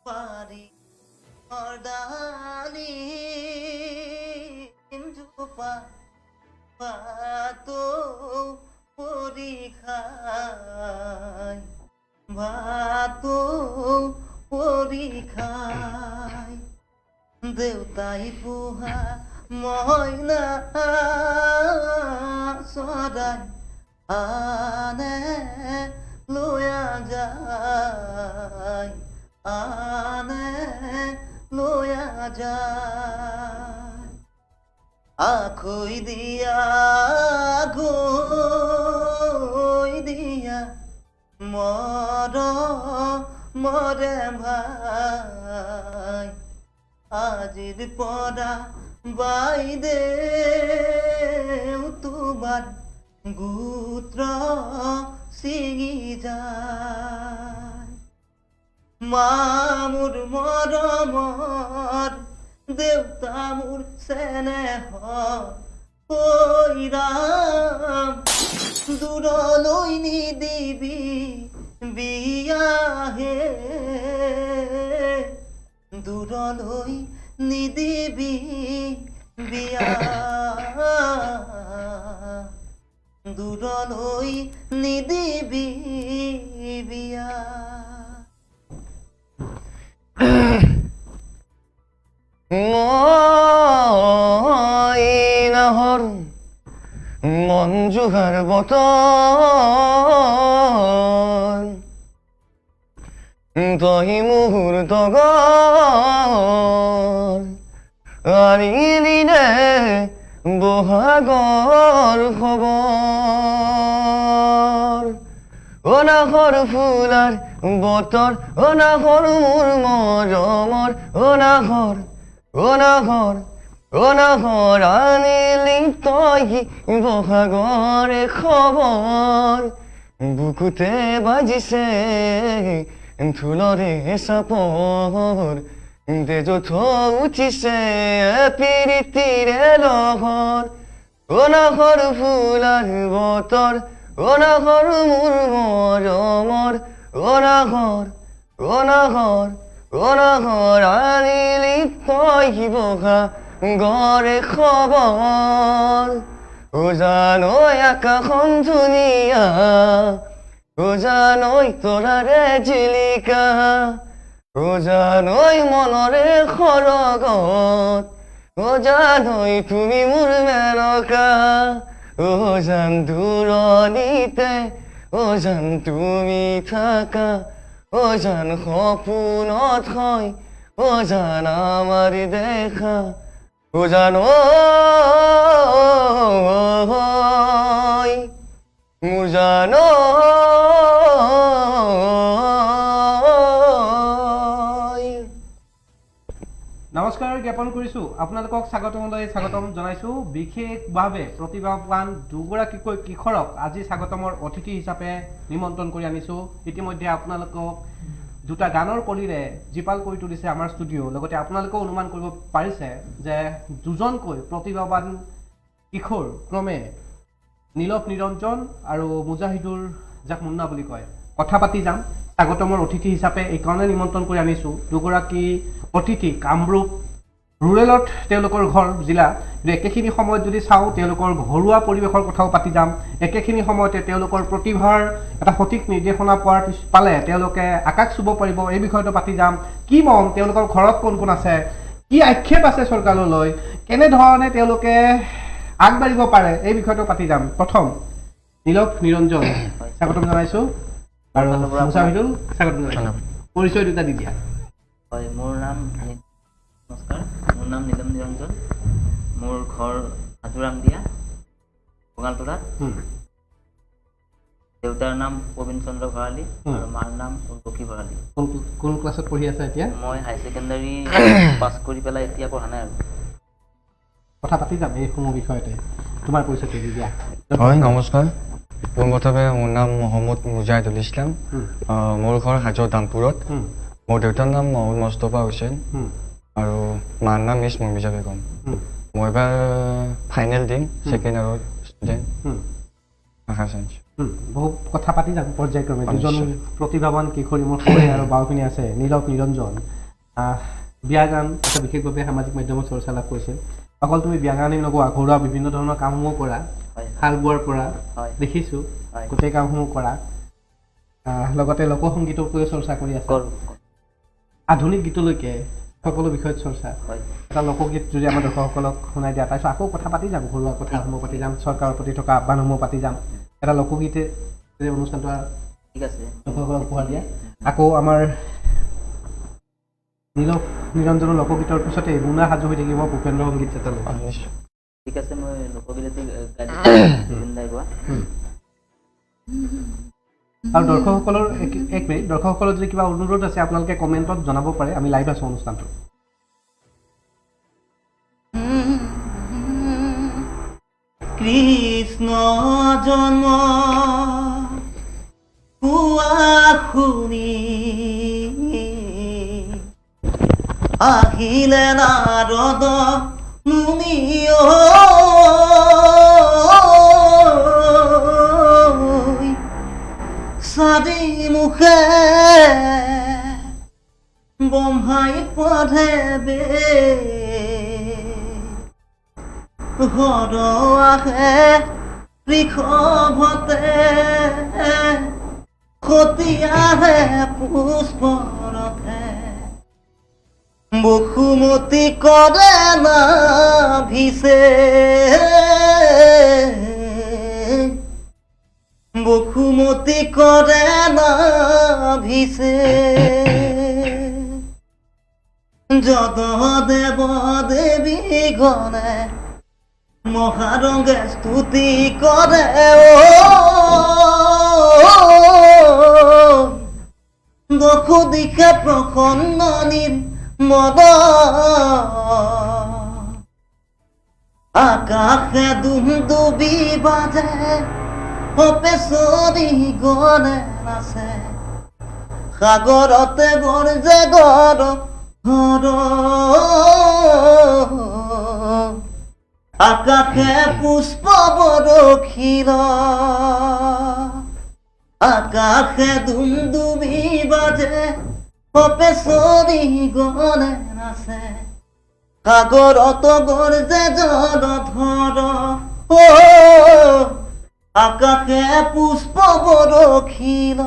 Pari Ordani Injupa Pato Porikhai Vato Porikhai Deutai Puha Moina Sodai Ane Loya Jai Ane Loya Jai Akhoi dia More bhai Ajir poda Baide Utubar Gutra Singi jai Mamur moromor Devta mur senehor Oi Ram Duroloi nidibi biyahe Duroloi nidibi biya Duroloi nidibi biya মই নাহৰ মন জোহাৰ বতৰ তই মুহূৰ্ত গৰ আৰিলিনে বহাগৰ খবৰ অনাহৰ ফুলাৰ বতৰ অনাহৰ মোৰ মৰমৰ অনাহৰ আনিলি তই বহাগৰে খবৰ বুকুতে বাজিছে ঢোলৰে চাপৰ তেজত উঠিছে পিৰিতিৰে লহৰ অনাহৰ ফুলাৰ বতৰ অনাহৰ মোৰ মৰমৰ অনাহৰ আনিলি তই বহাগৰে খবৰ জানৈ আকাশখন ধুনীয়া জানৈ তৰাৰে জিলিকা জানৈ মনৰে সৰগত জানৈ তুমি মোৰ মেনকা জান দূৰণিতে জান তুমি থাকা জান সপোনত হয় জান আমাৰ দেখা জানৈ মোৰ জানৈ নমস্কাৰ জ্ঞাপন কৰিছোঁ আপোনালোকক স্বাগতম জনাইছোঁ বিশেষভাৱে প্ৰতিভাৱান দুগৰাকীকৈ কিশোৰক আজি স্বাগতমৰ অতিথি হিচাপে নিমন্ত্ৰণ কৰি আনিছোঁ ইতিমধ্যে আপোনালোকক দুটা গানৰ কলিৰে জীপাল কৰি তুলিছে আমাৰ ষ্টুডিঅ' লগতে আপোনালোকেও অনুমান কৰিব পাৰিছে যে দুজনকৈ প্ৰতিভাৱান কিশোৰ ক্ৰমে নীলভ নিৰঞ্জন আৰু মুজাহিদুৰ যাক মুন্না বুলি কয় কথা পাতি যাম স্বাগতমৰ অতিথি হিচাপে এইকাৰণে নিমন্ত্ৰণ কৰি আনিছোঁ দুগৰাকী অতিথি কামৰূপ ৰুৰেলত তেওঁলোকৰ ঘৰ জিলা একেখিনি সময়ত যদি চাওঁ তেওঁলোকৰ ঘৰুৱা পৰিৱেশৰ কথাও পাতি যাম একেখিনি সময়তে তেওঁলোকৰ প্ৰতিভাৰ এটা সঠিক নিৰ্দেশনা পালে তেওঁলোকে আকাশ চুব পাৰিব এই বিষয়টো পাতি যাম কি মন তেওঁলোকৰ ঘৰত কোন কোন আছে কি আক্ষেপ আছে চৰকাৰলৈ কেনেধৰণে তেওঁলোকে আগবাঢ়িব পাৰে এই বিষয়টো পাতি যাম প্ৰথম নীলভ নিৰঞ্জন স্বাগতম জনাইছোঁ আৰু মুজাহিদুল স্বাগতম জনাইছোঁ পৰিচয় দুটা দি দিয়া হয় মোৰ নাম নীলম নিৰঞ্জন মোৰ ঘৰ হাজোৰাম দিয়া বঙালতোৰা দেউতাৰ নাম প্ৰবীণ চন্দ্ৰ ভৰালী আৰু মাৰ নাম উৰ্বশী ভৰালী কোন ক্লাছত পঢ়ি আছা এতিয়া মই হাই ছেকেণ্ডাৰী পাছ কৰি পেলাই এতিয়া পঢ়া নাই আৰু কথা পাতি যাম এইসমূহ বিষয়তে তোমাৰ পৰিচয়টো দি দিয়া হয় নমস্কাৰ পোনপ্ৰথমে মোৰ নাম মহম্মদ মুজাহিদুল ইছলাম মোৰ ঘৰ হাজোৰ দামপুৰত মোৰ দেউতাৰ নাম মহম্মদ মুস্তফা হুছেইন আৰু মাৰ নাম মিছ মুমিজা বেগম মই এবাৰ ফাইনেল দিম ছেকেণ্ড ইয়াৰৰ ষ্টুডেণ্ট আশা চাইন্স বহু কথা পাতি যাম পৰ্যায়ক্ৰমে দুজন প্ৰতিভাৱান কিশোৰী মোৰ সৈতে আৰু বাওখিনি আছে নীলক নিৰঞ্জন বিয়া গান এটা বিশেষভাৱে সামাজিক মাধ্যমত চৰ্চা লাভ কৰিছে অকল তুমি বিয়া গানেই নকোৱা ঘৰুৱা বিভিন্ন ধৰণৰ কামসমূহ কৰা হাল বোৱাৰ পৰা দেখিছোঁ গোটেই কামসমূহ কৰা লগতে লোকসংগীতকৈও চৰ্চা কৰি আছে আধুনিক গীতলৈকে সকলো বিষয়ত চৰ্চা এটা লোকগীত যদি আমাৰ দৰ্শকসকলক শুনাই দিয়া তাৰপিছত আকৌ কথা পাতি যাম ঘৰুৱা কথাসমূহ পাতি যাম চৰকাৰৰ প্ৰতি থকা আহ্বানসমূহ পাতি যাম এটা লোকগীতে অনুষ্ঠানটো ঠিক আছে দৰ্শকসকলক উপহাৰ দিয়া আকৌ আমাৰ নীলক নিৰঞ্জনৰ লোকগীতৰ পিছতে মুনা সাজু হৈ থাকিব ভূপেন্দ্ৰ সংগীত এটা ঠিক আছে মই লোকগীততে জুবিন দাই গোৱা আৰু দৰ্শকসকলৰ এক মিনিট দৰ্শকসকলৰ যদি কিবা অনুৰোধ আছে আপোনালোকে কমেণ্টত জনাব পাৰে আমি লাইভ আছোঁ অনুষ্ঠানটো কৃষ্ণ জন্ম কোৱা শুনি আহিলে নাৰদ মুনি চাৰি মুখে ব্ৰহ্মাই পঢ়ে হৰ আহে ঋষভতে সতী আহে পুষ্পৰথে বসুমতী কৰে নাভিছে বসুমতী কৰে নাভিছে যদদেৱ দেৱী গণে মহাৰংগে স্তুতি কৰে দশ দিশে প্ৰসন্ন মদ আকাশে দুমদুবি বাজে পেচৰি গণে নাচে সাগৰতে গৰজে গৰ হৰ আকাশে পুষ্প বৰষিল আকাশে দুমদুবি বাজে পেচৰি গণে নাচে সাগৰত গৰজে জলধৰ আকাশে পুষ্প বৰষিল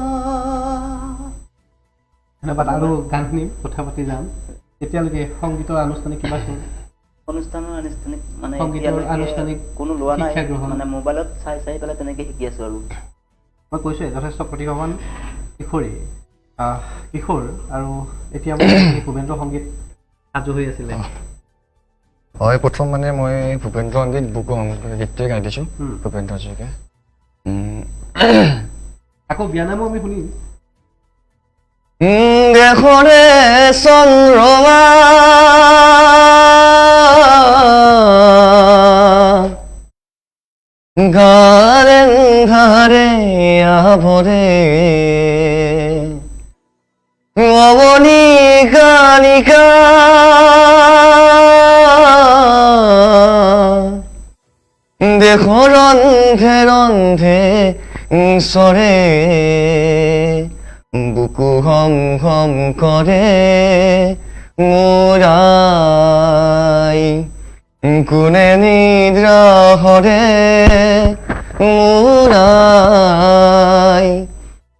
ধন্যবাদ আৰু গানখিনি কথা পাতি যাম এতিয়ালৈকে সংগীতৰ আনুষ্ঠানিক কিবা অনুষ্ঠানৰ আনুষ্ঠানিক মানে সংগীতৰ আনুষ্ঠানিক কোনো লোৱা নাই শিক্ষা গ্ৰহণ মানে মোবাইলত চাই চাই পেলাই তেনেকৈ শিকি আছোঁ আৰু মই কৈছোঁৱে যথেষ্ট প্ৰতিভাৱান কিশোৰী কিশোৰ আৰু এতিয়া মই ভূপেন্দ্ৰ সংগীত সাজু হৈ আছিলে হয় প্ৰথম মানে মই ভূপেন্দ্ৰ সংগীত বুকু গীতটোৱে গাই দিছোঁ ভূপেন্দ্ৰ হাজৰিকা আকৌ বিয়ানামো আমি শুনিম দেখৰে চন্দ্ৰমা গাৰে ঘাৰে আভৰে অবনী কালিকা দেখৰ ৰন্ধে ৰন্ধে চৰে বুকু হম হম কৰে মোৰাই কোনে নিদ্ৰা হৰে মোৰাই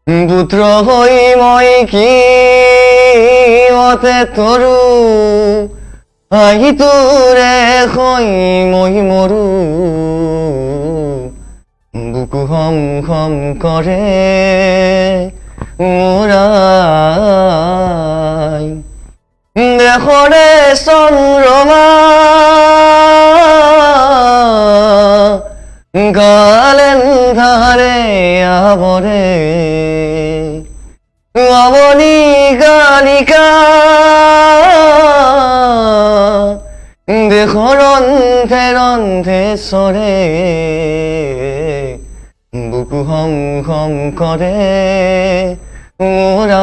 পুত্ৰ হৈ মই কি মতে তৰু আহি তোৰে হৈ মই মৰু বুকু হম হম কৰে মোৰাই দেখৰে চন্দ্ৰমা গালে ধাৰে আৱৰে অবনী কালিকা দেখৰ ৰন্ধে ৰন্ধে চৰে বুকু হম হম কৰে মোৰাই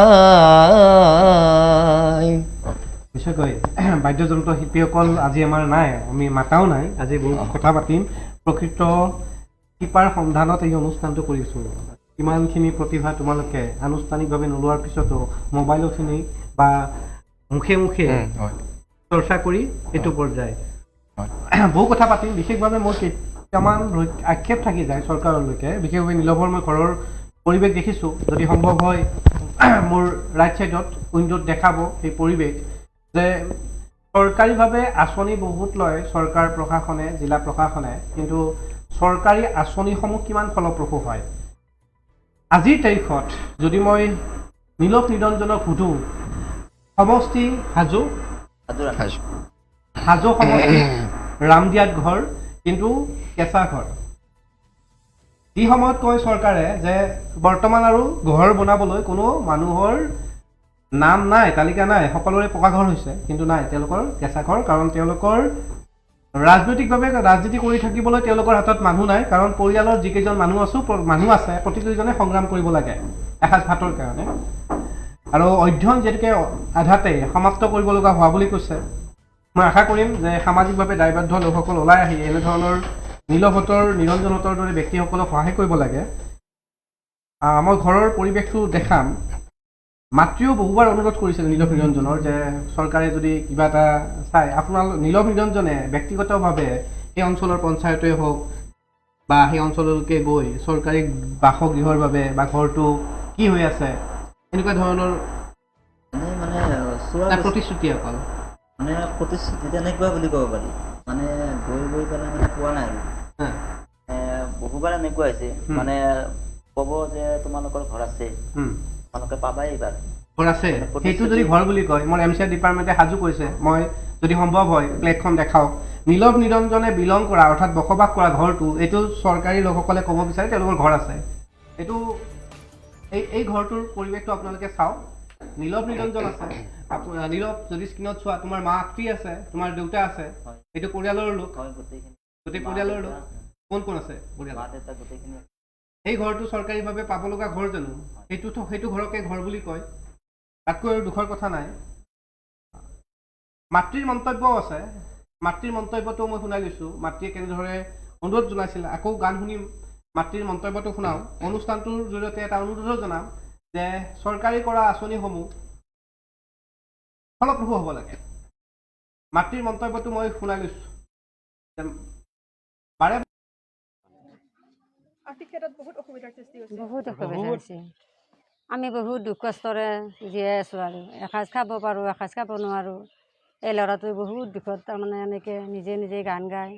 নিশ্চয়কৈ বাদ্যযন্ত্ৰ শিল্পীসকল আজি আমাৰ নাই আমি মাতাও নাই আজি বহুত কথা পাতিম প্ৰকৃত শিপাৰ সন্ধানত এই অনুষ্ঠানটো কৰিছোঁ ইমানখিনি প্ৰতিভা তোমালোকে আনুষ্ঠানিকভাৱে নোলোৱাৰ পিছতো মোবাইলখিনি বা মুখে মুখে হয় চৰ্চা কৰি এইটো পৰ্যায় হয় বহু কথা পাতিম বিশেষভাৱে মোৰ কেইটামান আক্ষেপ থাকি যায় চৰকাৰলৈকে বিশেষভাৱে নীলভৰ মই ঘৰৰ পৰিৱেশ দেখিছোঁ যদি সম্ভৱ হয় মোৰ ৰাইট ছাইডত উইণ্ডত দেখাব সেই পৰিৱেশ যে চৰকাৰীভাৱে আঁচনি বহুত লয় চৰকাৰ প্ৰশাসনে জিলা প্ৰশাসনে কিন্তু চৰকাৰী আঁচনিসমূহ কিমান ফলপ্ৰসূ হয় আজিৰ তাৰিখত যদি মই নীলভ নিৰঞ্জনক সুধোঁ সমষ্টি হাজো হাজো সমষ্টি ৰামদিয়াত ঘৰ কিন্তু কেঁচা ঘৰ যি সময়ত কয় চৰকাৰে যে বৰ্তমান আৰু ঘৰ বনাবলৈ কোনো মানুহৰ নাম নাই তালিকা নাই সকলোৰে পকা ঘৰ হৈছে কিন্তু নাই তেওঁলোকৰ কেঁচা ঘৰ কাৰণ তেওঁলোকৰ ৰাজনৈতিকভাৱে ৰাজনীতি কৰি থাকিবলৈ তেওঁলোকৰ হাতত মানুহ নাই কাৰণ পৰিয়ালৰ যিকেইজন মানুহ আছে প্ৰতিকেইজনে সংগ্ৰাম কৰিব লাগে এসাঁজ ভাতৰ কাৰণে আৰু অধ্যয়ন যিহেতুকে আধাতে সমাপ্ত কৰিব লগা হোৱা বুলি কৈছে মই আশা কৰিম যে সামাজিকভাৱে দায়বদ্ধ লোকসকল ওলাই আহি এনেধৰণৰ নীলভতৰ নিৰঞ্জনতৰ দৰে ব্যক্তিসকলক সহায় কৰিব লাগে মই ঘৰৰ পৰিৱেশটো দেখাম মাতৃও বহুবাৰ অনুৰোধ কৰিছিল নীলভ নিৰঞ্জনৰ যে চৰকাৰে যদি কিবা এটা চাই আপোনাৰ নীলভ নিৰঞ্জনে ব্যক্তিগতভাৱে সেই অঞ্চলৰ পঞ্চায়তেই হওক বা সেই অঞ্চললৈকে গৈ চৰকাৰী বাসগৃহৰ বাবে বা ঘৰটো কি হৈ আছে এনেকুৱা ধৰণৰ মানে চোৱা প্ৰতিশ্ৰুতি অকল মানে প্ৰতিশ্ৰুতি তেনেকুৱা বুলি ক'ব পাৰি মানে গৈ পেলাই মানে পোৱা নাই আৰু বহুবাৰ এনেকুৱা হৈছে মানে ক'ব যে তোমালোকৰ ঘৰ আছে তোমালোকে পাবাই এইবাৰ ঘৰ আছে সেইটো যদি ঘৰ বুলি কয় মোৰ MCR ডিপাৰ্টমেণ্টে সাজু কৰিছে মই যদি সম্ভৱ হয় প্লেটখন দেখাওক নীলভ নিৰঞ্জনে বিলং কৰা অৰ্থাৎ বসবাস কৰা ঘৰটো এইটো চৰকাৰী লোকসকলে ক'ব বিচাৰে তেওঁলোকৰ ঘৰ আছে এইটো এই ঘৰটোৰ পৰিৱেশটো আপোনালোকে চাওক নীলভ নিৰঞ্জন আছে নীলভ যদি স্ক্ৰীণত চোৱা তোমাৰ মাতৃ আছে তোমাৰ দেউতা আছে এইটো পৰিয়ালৰ লোক গোটেই পৰিয়ালৰ লোক কোন কোন আছে পৰিয়াল এই ঘৰটো চৰকাৰীভাৱে পাব লগা ঘৰ জানো সেইটো ঘৰকে ঘৰ বুলি কয় তাতকৈ আৰু দুখৰ কথা নাই মাতৃৰ মন্তব্যও আছে মাতৃৰ মন্তব্যটো মই শুনাই লৈছোঁ মাতৃয়ে কেনেদৰে অনুৰোধ জনাইছিল আকৌ গান শুনি মাতৃৰ মন্তব্যটো শুনাওঁ অনুষ্ঠানটোৰ জৰিয়তে এটা অনুৰোধো জনাম যে চৰকাৰী কৰা আঁচনিসমূহ ফলপ্ৰসূ হ'ব লাগে মাতৃৰ মন্তব্যটো মই শুনাই লৈছোঁ বাৰে আৰ্থিক ক্ষেত্ৰত বহুত অসুবিধাৰ সৃষ্টি হৈছে বহুত অসুবিধা হৈছে আমি বহুত দুখ কষ্টৰে জীয়াই আছোঁ আৰু এসাঁজ খাব পাৰোঁ এসাঁজ খাব নোৱাৰোঁ এই ল'ৰাটোৱে বহুত দুখত তাৰমানে এনেকৈ নিজে গান গায়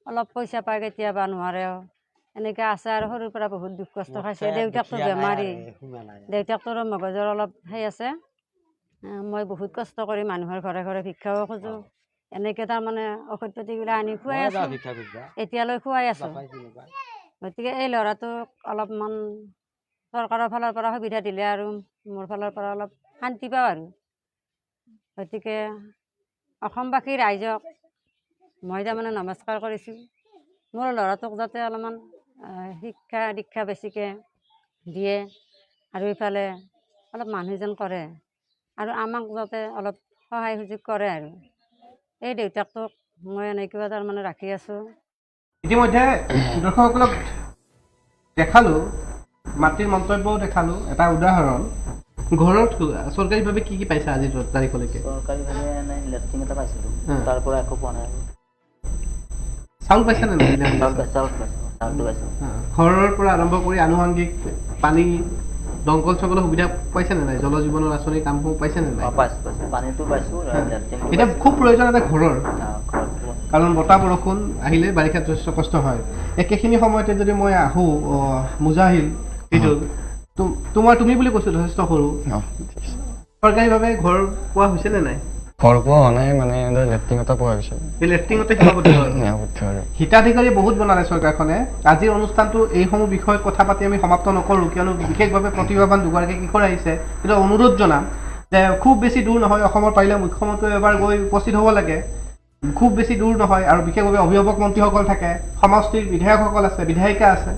অলপ পইচা পায় কেতিয়াবা নোৱাৰেও এনেকৈ আছে আৰু সৰুৰ পৰা বহুত দুখ কষ্ট খাইছে দেউতাকটো বেমাৰী দেউতাকটোৰো মগজৰ অলপ সেই আছে মই বহুত কষ্ট কৰি মানুহৰ ঘৰে ঘৰে ভিক্ষাও খোজোঁ এনেকৈ তাৰমানে ঔষধ পাতিবিলাক আনি খুৱাই আছোঁ এতিয়ালৈ খুৱাই আছোঁ গতিকে এই ল'ৰাটোক অলপমান চৰকাৰৰ ফালৰ পৰা সুবিধা দিলে আৰু মোৰ ফালৰ পৰা অলপ শান্তি পাওঁ আৰু গতিকে অসমবাসী ৰাইজক মই তাৰমানে নমস্কাৰ কৰিছোঁ মোৰ ল'ৰাটোক যাতে অলপমান শিক্ষা দীক্ষা বেছিকৈ দিয়ে আৰু ইফালে অলপ মানুহজন কৰে আৰু আমাক যাতে অলপ সহায় সুযোগ কৰে আৰু এই দেউতাকটোক মই এনেকুৱা তাৰমানে ৰাখি আছোঁ ইতিমধ্যে দৰ্শকসকলক দেখালোঁ মাতৃৰ মন্তব্যও দেখালোঁ এটা উদাহৰণ ঘৰত চৰকাৰীভাৱে কি পাইছা আজিৰ তাৰিখলৈকে চৰকাৰীভাৱে লেট্ৰিন এটা পাইছিলোঁ তাৰ পৰা একো পোৱা নাই চাউল পাইছা নে নাই চাউলটো পাইছোঁ ঘৰৰ পৰা আৰম্ভ কৰি আনুষংগিক পানী দমকল চকলৰ সুবিধা পাইছে নে নাই জল জীৱনৰ আঁচনিৰ কামসমূহ পাইছে নে নাই পাইছোঁ পানীটো পাইছোঁ এতিয়া খুব প্ৰয়োজন এটা ঘৰৰ কাৰণ বতাহ বৰষুণ আহিলে বাৰিষাত যথেষ্ট কষ্ট হয় একেখিনি সময়তে যদি মই আহোঁ মুজাহিল সেইটো তুমি বুলি কৈছোঁ যথেষ্ট সৰু চৰকাৰীভাৱে ঘৰ পোৱা হৈছে নে নাই ঘৰ পোৱা হোৱা নাই মানে লেট্ৰিন এটা পোৱা গৈছে এই লেট্ৰিনতে হিতাধিকাৰী বহুত বনালে চৰকাৰখনে আজিৰ অনুষ্ঠানটো এইসমূহ বিষয়ত কথা পাতি আমি সমাপ্ত নকৰোঁ কিয়নো বিশেষভাৱে প্ৰতিভাৱান দুগৰাকী কিশোৰ আহিছে কিন্তু অনুৰোধ জনাম যে খুব বেছি দূৰ নহয় অসমৰ পাৰিলে মুখ্যমন্ত্ৰী এবাৰ গৈ উপস্থিত হ'ব লাগে খুব বেছি দূৰ নহয় আৰু বিশেষভাৱে অভিভাৱক মন্ত্ৰীসকল থাকে সমষ্টিৰ বিধায়কসকল আছে বিধায়িকা আছে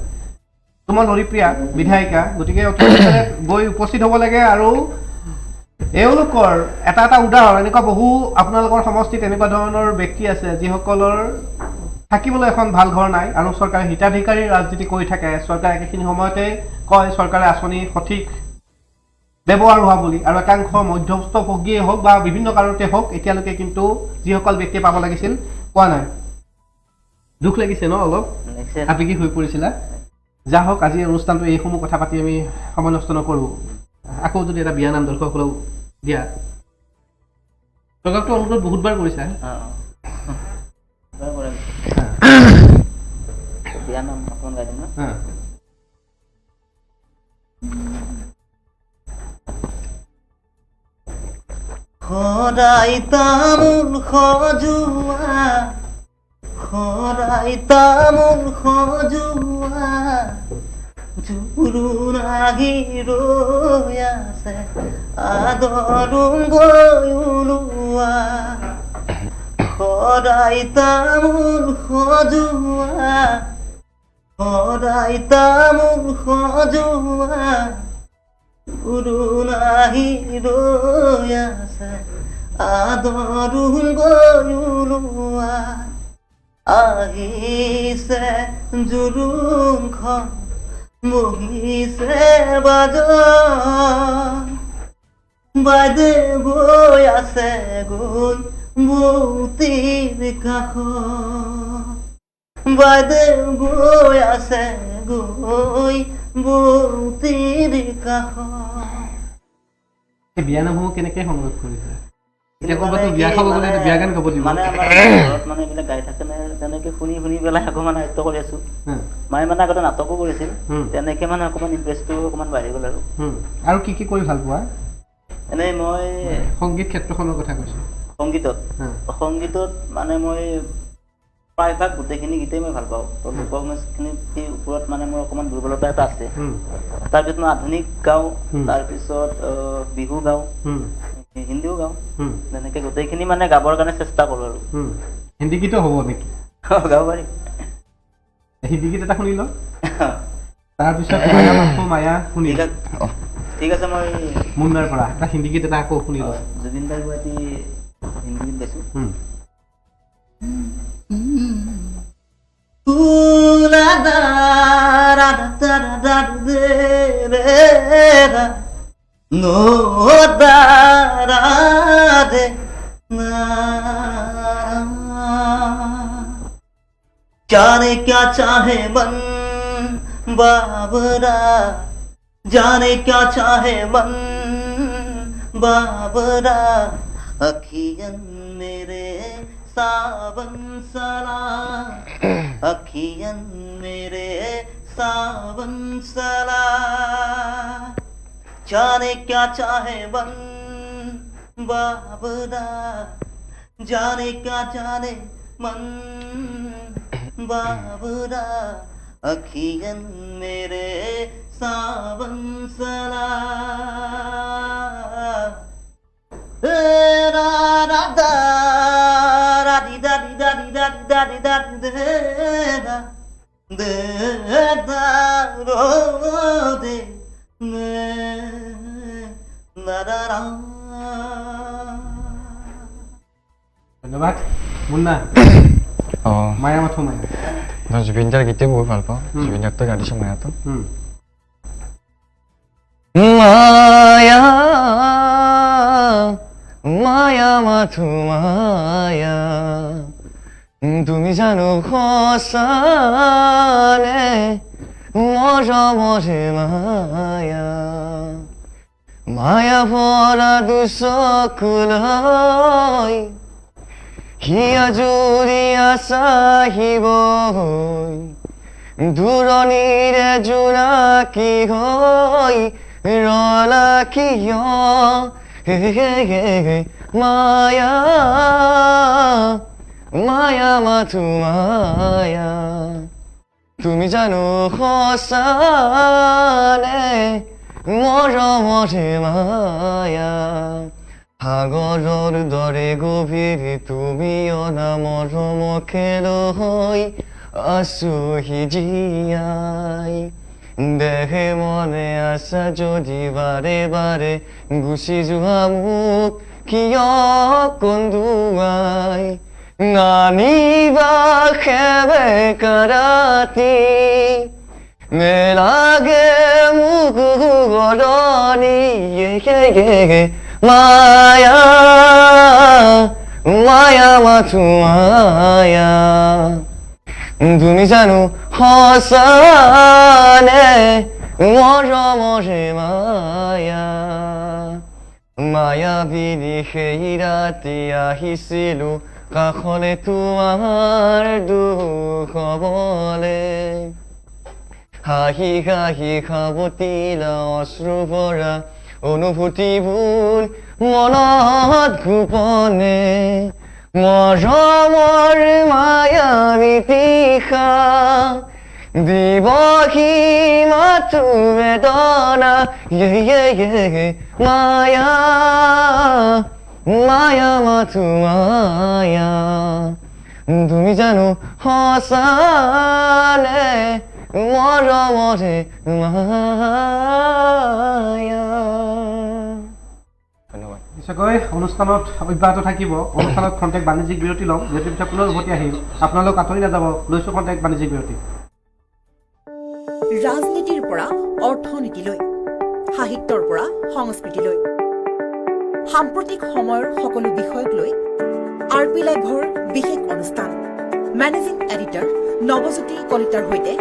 তোমাৰ হৰিপ্ৰিয়া বিধায়িকা গতিকে গৈ উপস্থিত হ'ব লাগে আৰু এওঁলোকৰ এটা উদাহৰণ এনেকুৱা বহু আপোনালোকৰ সমষ্টিত এনেকুৱা ধৰণৰ ব্যক্তি আছে যিসকলৰ থাকিবলৈ এখন ভাল ঘৰ নাই আৰু চৰকাৰে হিতাধিকাৰী ৰাজনীতি কৰি থাকে চৰকাৰে একেখিনি সময়তে কয় চৰকাৰে আঁচনি সঠিক ব্যৱহাৰ হোৱা বুলি আৰু একাংশ মধ্যস্থ ভোগীয়ে হওক বা বিভিন্ন কাৰণতে হওক এতিয়ালৈকে কিন্তু যিসকল ব্যক্তিয়ে পাব লাগিছিল পোৱা নাই দুখ লাগিছে ন অলপ আবেগিক হৈ পৰিছিলা যা হওক আজি অনুষ্ঠানটো এইসমূহ কথা পাতি আমি সময় নষ্ট নকৰোঁ আকৌ যদি এটা বিয়া নাম দৰ্শকসকলক দিয়া প্ৰগ্ৰামটো অনুৰোধ বহুতবাৰ কৰিছা বিয়া নাম অকণমান গাই দিম ন সদায় তামোল সজোৱা সদায় তামোল সজোৱা জোৰোণাহি ৰৈ আছে আদৰুং গৈ ওলোৱা সদায় তামোল সজোৱা সদায় তামোল সজোৱা জোৰোণাহি ৰৈ আছে আদৰুং গৈ ওলোৱা আহিছে জোৰোণখন বহিছে বাজন বাইদে গৈ আছে গৈ বৌতিৰ কাষত বাইদে গৈ আছে গৈ বৌতিৰ কাষত এই বিয়া নামসমূহ কেনেকৈ সংগ্ৰহ কৰিছে এতিয়া ক'বাতো বিয়া খাব গ'লে বিয়া গান গাব দিব মানে আমাৰ ঘৰত মানে এইবিলাক গাই থাকে নে তেনেকে শুনি শুনি পেলাই অকণমান আয়ত্ব কৰি আছো মায়ে মানে আগতে নাটকো কৰিছিল তেনেকে মানে অকণমান ইণ্টাৰেষ্টটো অকণমান বাঢ়ি গ'ল আৰু কি কৰি ভাল পোৱা এনেই মই সংগীত ক্ষেত্ৰখনৰ কথা কৈছো সংগীতত মানে মই প্ৰায়ভাগ গোটেইখিনি গীতেই মই ভাল পাওঁ তো লোকসংগীতখিনিৰ ওপৰত মানে মোৰ অকণমান দুৰ্বলতা এটা আছে তাৰপিছত মই আধুনিক গাওঁ তাৰপিছত বিহু গাওঁ হিন্দীও গাওঁ তেনেকে গোটেইখিনি মানে গাবৰ কাৰণে চেষ্টা কৰো আৰু হিন্দী গীতো হ'ব নেকি গাব পাৰিম হিন্দী গীত এটা শুনি ল তাৰপিছত মায়া শুনি ঠিক আছে মই মুন্নাৰ পৰা এটা হিন্দী গীত এটা আকৌ শুনি ল জুবিন দাৰ গুৱাহাটী হিন্দী গীত গাইছো No darade na जाने क्या चाहे मन बाबरा जाने क्या चाहे मन बाबरा अखियन मेरे सावन सला अखियन मेरे सावन सला जाने क्या चाहे मन बाबरा जाने क्या जाने मन बाबरा अखियन मेरे सावन सला रा रा दा रा दी दा दी दा दी दा दी दा दी दा दे दा रो दे ধন্যবাদ মুন্না মায়া মাথো মায়া মই জুবিন দাৰ গীতে বহুত ভাল পাওঁ জুবিন দাৰটো গাইছো মায়াটো মায়া মায়া মাথো মায়া তুমি জানো সঁচানে মৰমৰে মায়া মায়া ভৰা দুচকুলৈ হিয়া জুৰিয়া চাহিব দূৰণিৰে জোনাকী হৈ ৰলা কিয় মায়া মায়া মাথো মায়া তুমি জানো সঁচানে মৰমৰে মায়া সাগৰৰ দৰে গভীৰ তুমি অনামৰ মৰমকে আছো জীয়াই দেহে মনে আছা যদি বাৰে বাৰে গুচি যোৱা মোক কিয় কন্দুৱাই নানিবা খেবে কারাতি মেলাগে মুখ গলনি মায়া মায়া মাথু মায়া তুমি জানো সঁচানে মৰমৰে মায়া মায়াবিনী সেই ৰাতি আহিছিলো কাষলে তোমাৰ দুখ হবলে হাঁহি হাঁহি খাবতিলা অশ্ৰু ভৰা অনুভূতিবোৰ মনত গোপনে মৰমৰ মায়াবী তৃষা দিবহি মাথো বেদনা মায়া মায়া মাথো মায়া তুমি জানো সঁচানে মৰমৰে মায়া। ধন্যবাদ। নিশ্চয়কৈ অনুষ্ঠানত অব্যাহত থাকিব। অনুষ্ঠানত খন্তেক বাণিজ্যিক বিৰতি ল'ম, বিৰতিৰ পিছত পুনৰ উভতি আহিম। আপোনালোক আঁতৰি নাযাব, লৈছোঁ খন্তেক বাণিজ্যিক বিৰতি। ৰাজনীতিৰ পৰা অৰ্থনীতিলৈ, সাহিত্যৰ পৰা সংস্কৃতিলৈ, সাম্প্ৰতিক সময়ৰ সকলো বিষয়ক লৈ RP লাইভৰ বিশেষ অনুষ্ঠান মেনেজিং এডিটৰ নৱজ্যোতি কলিতাৰ সৈতে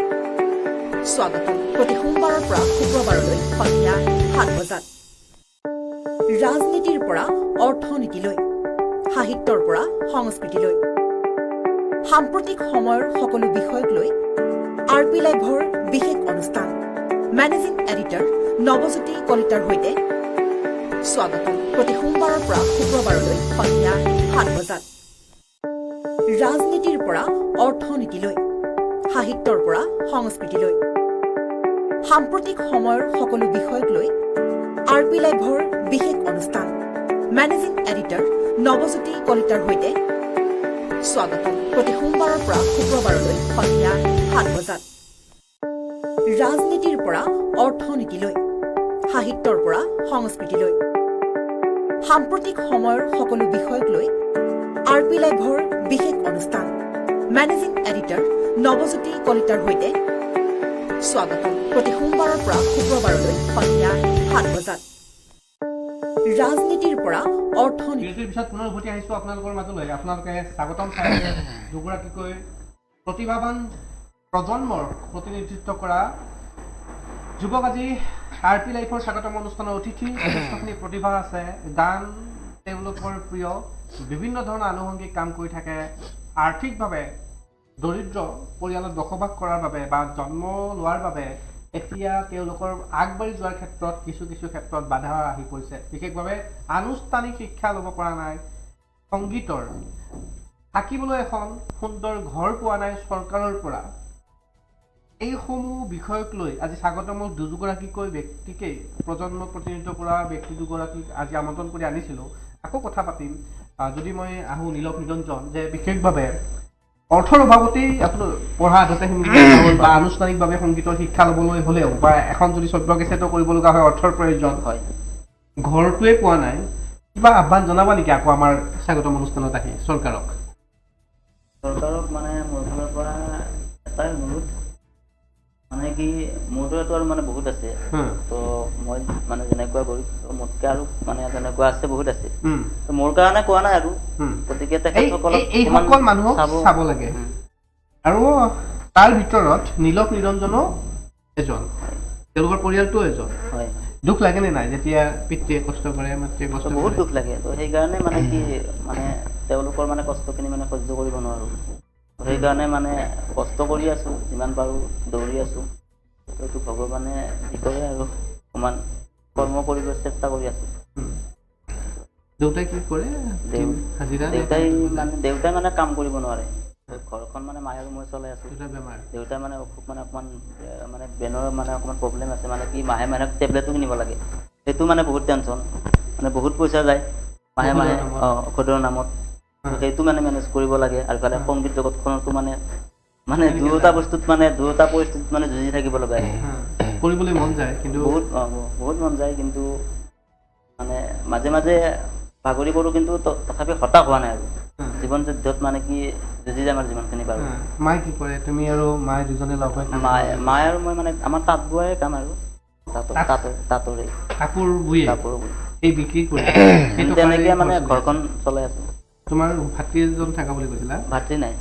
স্বাগতম। প্ৰতি সোমবাৰৰ পৰা শুক্ৰবাৰলৈ সন্ধিয়া 7 বজাত। ৰাজনীতিৰ পৰা অৰ্থনীতিলৈ, সাহিত্যৰ পৰা সংস্কৃতিলৈ, সাম্প্ৰতিক সময়ৰ সকলো বিষয়ক লৈ RP লাইভৰ বিশেষ অনুষ্ঠান মেনেজিং এডিটৰ নৱজ্যোতি কলিতাৰ সৈতে স্বাগতম। প্ৰতি সোমবাৰৰ পৰা শুক্ৰবাৰলৈ সন্ধিয়া 7 বজাত। ৰাজনীতিৰ পৰা অৰ্থনীতিলৈ, সাহিত্যৰ পৰা সংস্কৃতিলৈ, সাম্প্ৰতিক সময়ৰ সকলো বিষয়ক লৈ RP লাইভৰ বিশেষ অনুষ্ঠান মেনেজিং এডিটৰ নৱজ্যোতি কলিতাৰ সৈতে স্বাগতম। প্ৰতি সোমবাৰৰ পৰা শুক্ৰবাৰলৈ সন্ধিয়া 7 বজাত। ৰাজনীতিৰ পৰা অৰ্থনীতিলৈ, সাহিত্যৰ পৰা সংস্কৃতিলৈ, সাম্প্ৰতিক সময়ৰ সকলো বিষয়ক লৈ RP লাইভৰ বিশেষ অনুষ্ঠান মেনেজিং এডিটৰ নৱজ্যোতি কলিতাৰ সৈতে স্বাগতম। প্ৰতি সোমবাৰৰ পৰা শুক্ৰবাৰলৈ সন্ধিয়া 7 বজাত। ৰাজনীতিৰ পৰা অৰ্থনীতি। বিৰতিৰ পিছত পুনৰ উভতি আহিছোঁ আপোনালোকৰ মাজলৈ। আপোনালোকে স্বাগতম চাইছে দুগৰাকীকৈ প্ৰতিভাৱান প্ৰজন্মৰ প্ৰতিনিধিত্ব কৰা যুৱক। আজি RP লাইফৰ স্বাগতম অনুষ্ঠানৰ অতিথি যথেষ্টখিনি প্ৰতিভা আছে। গান তেওঁলোকৰ প্ৰিয়, বিভিন্ন ধৰণৰ আনুষংগিক কাম কৰি থাকে। আৰ্থিকভাৱে দৰিদ্ৰ পৰিয়ালত বসবাস কৰাৰ বাবে বা জন্ম লোৱাৰ বাবে এতিয়া তেওঁলোকৰ আগবাঢ়ি যোৱাৰ ক্ষেত্ৰত কিছু কিছু ক্ষেত্ৰত বাধা আহি পৰিছে। বিশেষভাৱে আনুষ্ঠানিক শিক্ষা ল'ব পৰা নাই, সংগীতৰ থাকিবলৈ এখন সুন্দৰ ঘৰ পোৱা নাই চৰকাৰৰ পৰা। এইসমূহ বিষয়ক লৈ আজি স্বাগতমক দুগৰাকীকৈ ব্যক্তিকেই প্ৰজন্মক প্ৰতিনিধিত্ব কৰা ব্যক্তি দুগৰাকীক আজি আমন্ত্ৰণ কৰি আনিছিলোঁ। আকৌ কথা পাতিম। যদি মই আহোঁ নীলক নিৰঞ্জন, যে বিশেষভাৱে অৰ্থৰ অভাৱতেই আপোনাৰ পঢ়া আধাতেখিনি বা আনুষ্ঠানিকভাৱে সংগীতৰ শিক্ষা ল'বলৈ হ'লেও বা এখন যদি সভ্য কেছেটো কৰিব লগা হয় অৰ্থৰ প্ৰয়োজন হয়, ঘৰটোৱে পোৱা নাই। কিবা আহ্বান জনাবা নেকি আকৌ আমাৰ স্বাগতম অনুষ্ঠানত আহি চৰকাৰক? চৰকাৰক মানে মোৰ ফালৰ পৰা এটাই অনুৰোধ, মানে কি মোৰতো আৰু মানে বহুত আছে, তো মই মানে যেনেকুৱা কৰিছোঁ মোতকৈ আৰু মানে তেনেকুৱা আছে, বহুত আছে। তো মোৰ কাৰণে কোৱা নাই আৰু, গতিকে তেখেতসকলক এইসকল মানুহক চাব লাগে। আৰু তাৰ ভিতৰত নীলক নিৰঞ্জনো এজন, তেওঁলোকৰ পৰিয়ালটো এজন। হয়, দুখ লাগে নে নাই যেতিয়া পিতৃয়ে কষ্ট কৰে, মাতৃয়ে কষ্ট কৰে? বহুত দুখ লাগে। তো সেইকাৰণে মানে কি মানে তেওঁলোকৰ মানে কষ্টখিনি মানে সহ্য কৰিব নোৱাৰোঁ। সেইকাৰণে মানে কষ্ট কৰি আছোঁ, যিমান পাৰোঁ দৌৰি আছোঁ। এইটো ভগৱানে যি কৰে আৰু অকণমান কৰ্ম কৰিব চেষ্টা কৰি আছোঁ। দেউতাই কি কৰে? দেউতাই মানে কাম কৰিব নোৱাৰে। ঘৰখন মানে মায়ে আৰু মই চলাই আছোঁ। দেউতাই মানে অসুখ, মানে অকণমান মানে ব্ৰেইনৰ মানে অকণমান প্ৰব্লেম আছে। মানে কি মাহে মাহে টেবলেটো কিনিব লাগে। সেইটো মানে বহুত টেনশ্যন, মানে বহুত পইচা যায় মাহে মাহে ঔষধৰ নামত। সেইটো মানে মেনেজ কৰিব লাগে। আৰু ইফালে সংগীত জগতখনতো মানে মানে দুয়োটা বস্তুত মানে দুয়োটা পৰিস্থিতিত মানে যুঁজি থাকিব লগা হয়। কৰিবলৈ মন যায় কিন্তু বহুত মন যায়, কিন্তু মানে মাজে মাজে ভাগৰি পৰোঁ, কিন্তু তথাপি হতাশ হোৱা নাই আৰু জীৱন যুদ্ধত মানে কি যুঁজি যাম আৰু যিমানখিনি পাৰোঁ। মায়ে কি কৰে? তুমি আৰু মায়ে দুজনে লগ হৈ মায়ে আৰু মই মানে আমাৰ তাঁত বোৱাই কাম আৰু তাঁতৰে কাপোৰ বুয়ে কাপোৰ বৈ এই বিক্ৰী কৰি তেনেকে মানে ঘৰখন চলাই আছোঁ। তোমাৰ ভাতৃ এজন থকা বুলি কৈছিলা? ভাতৃ নাই,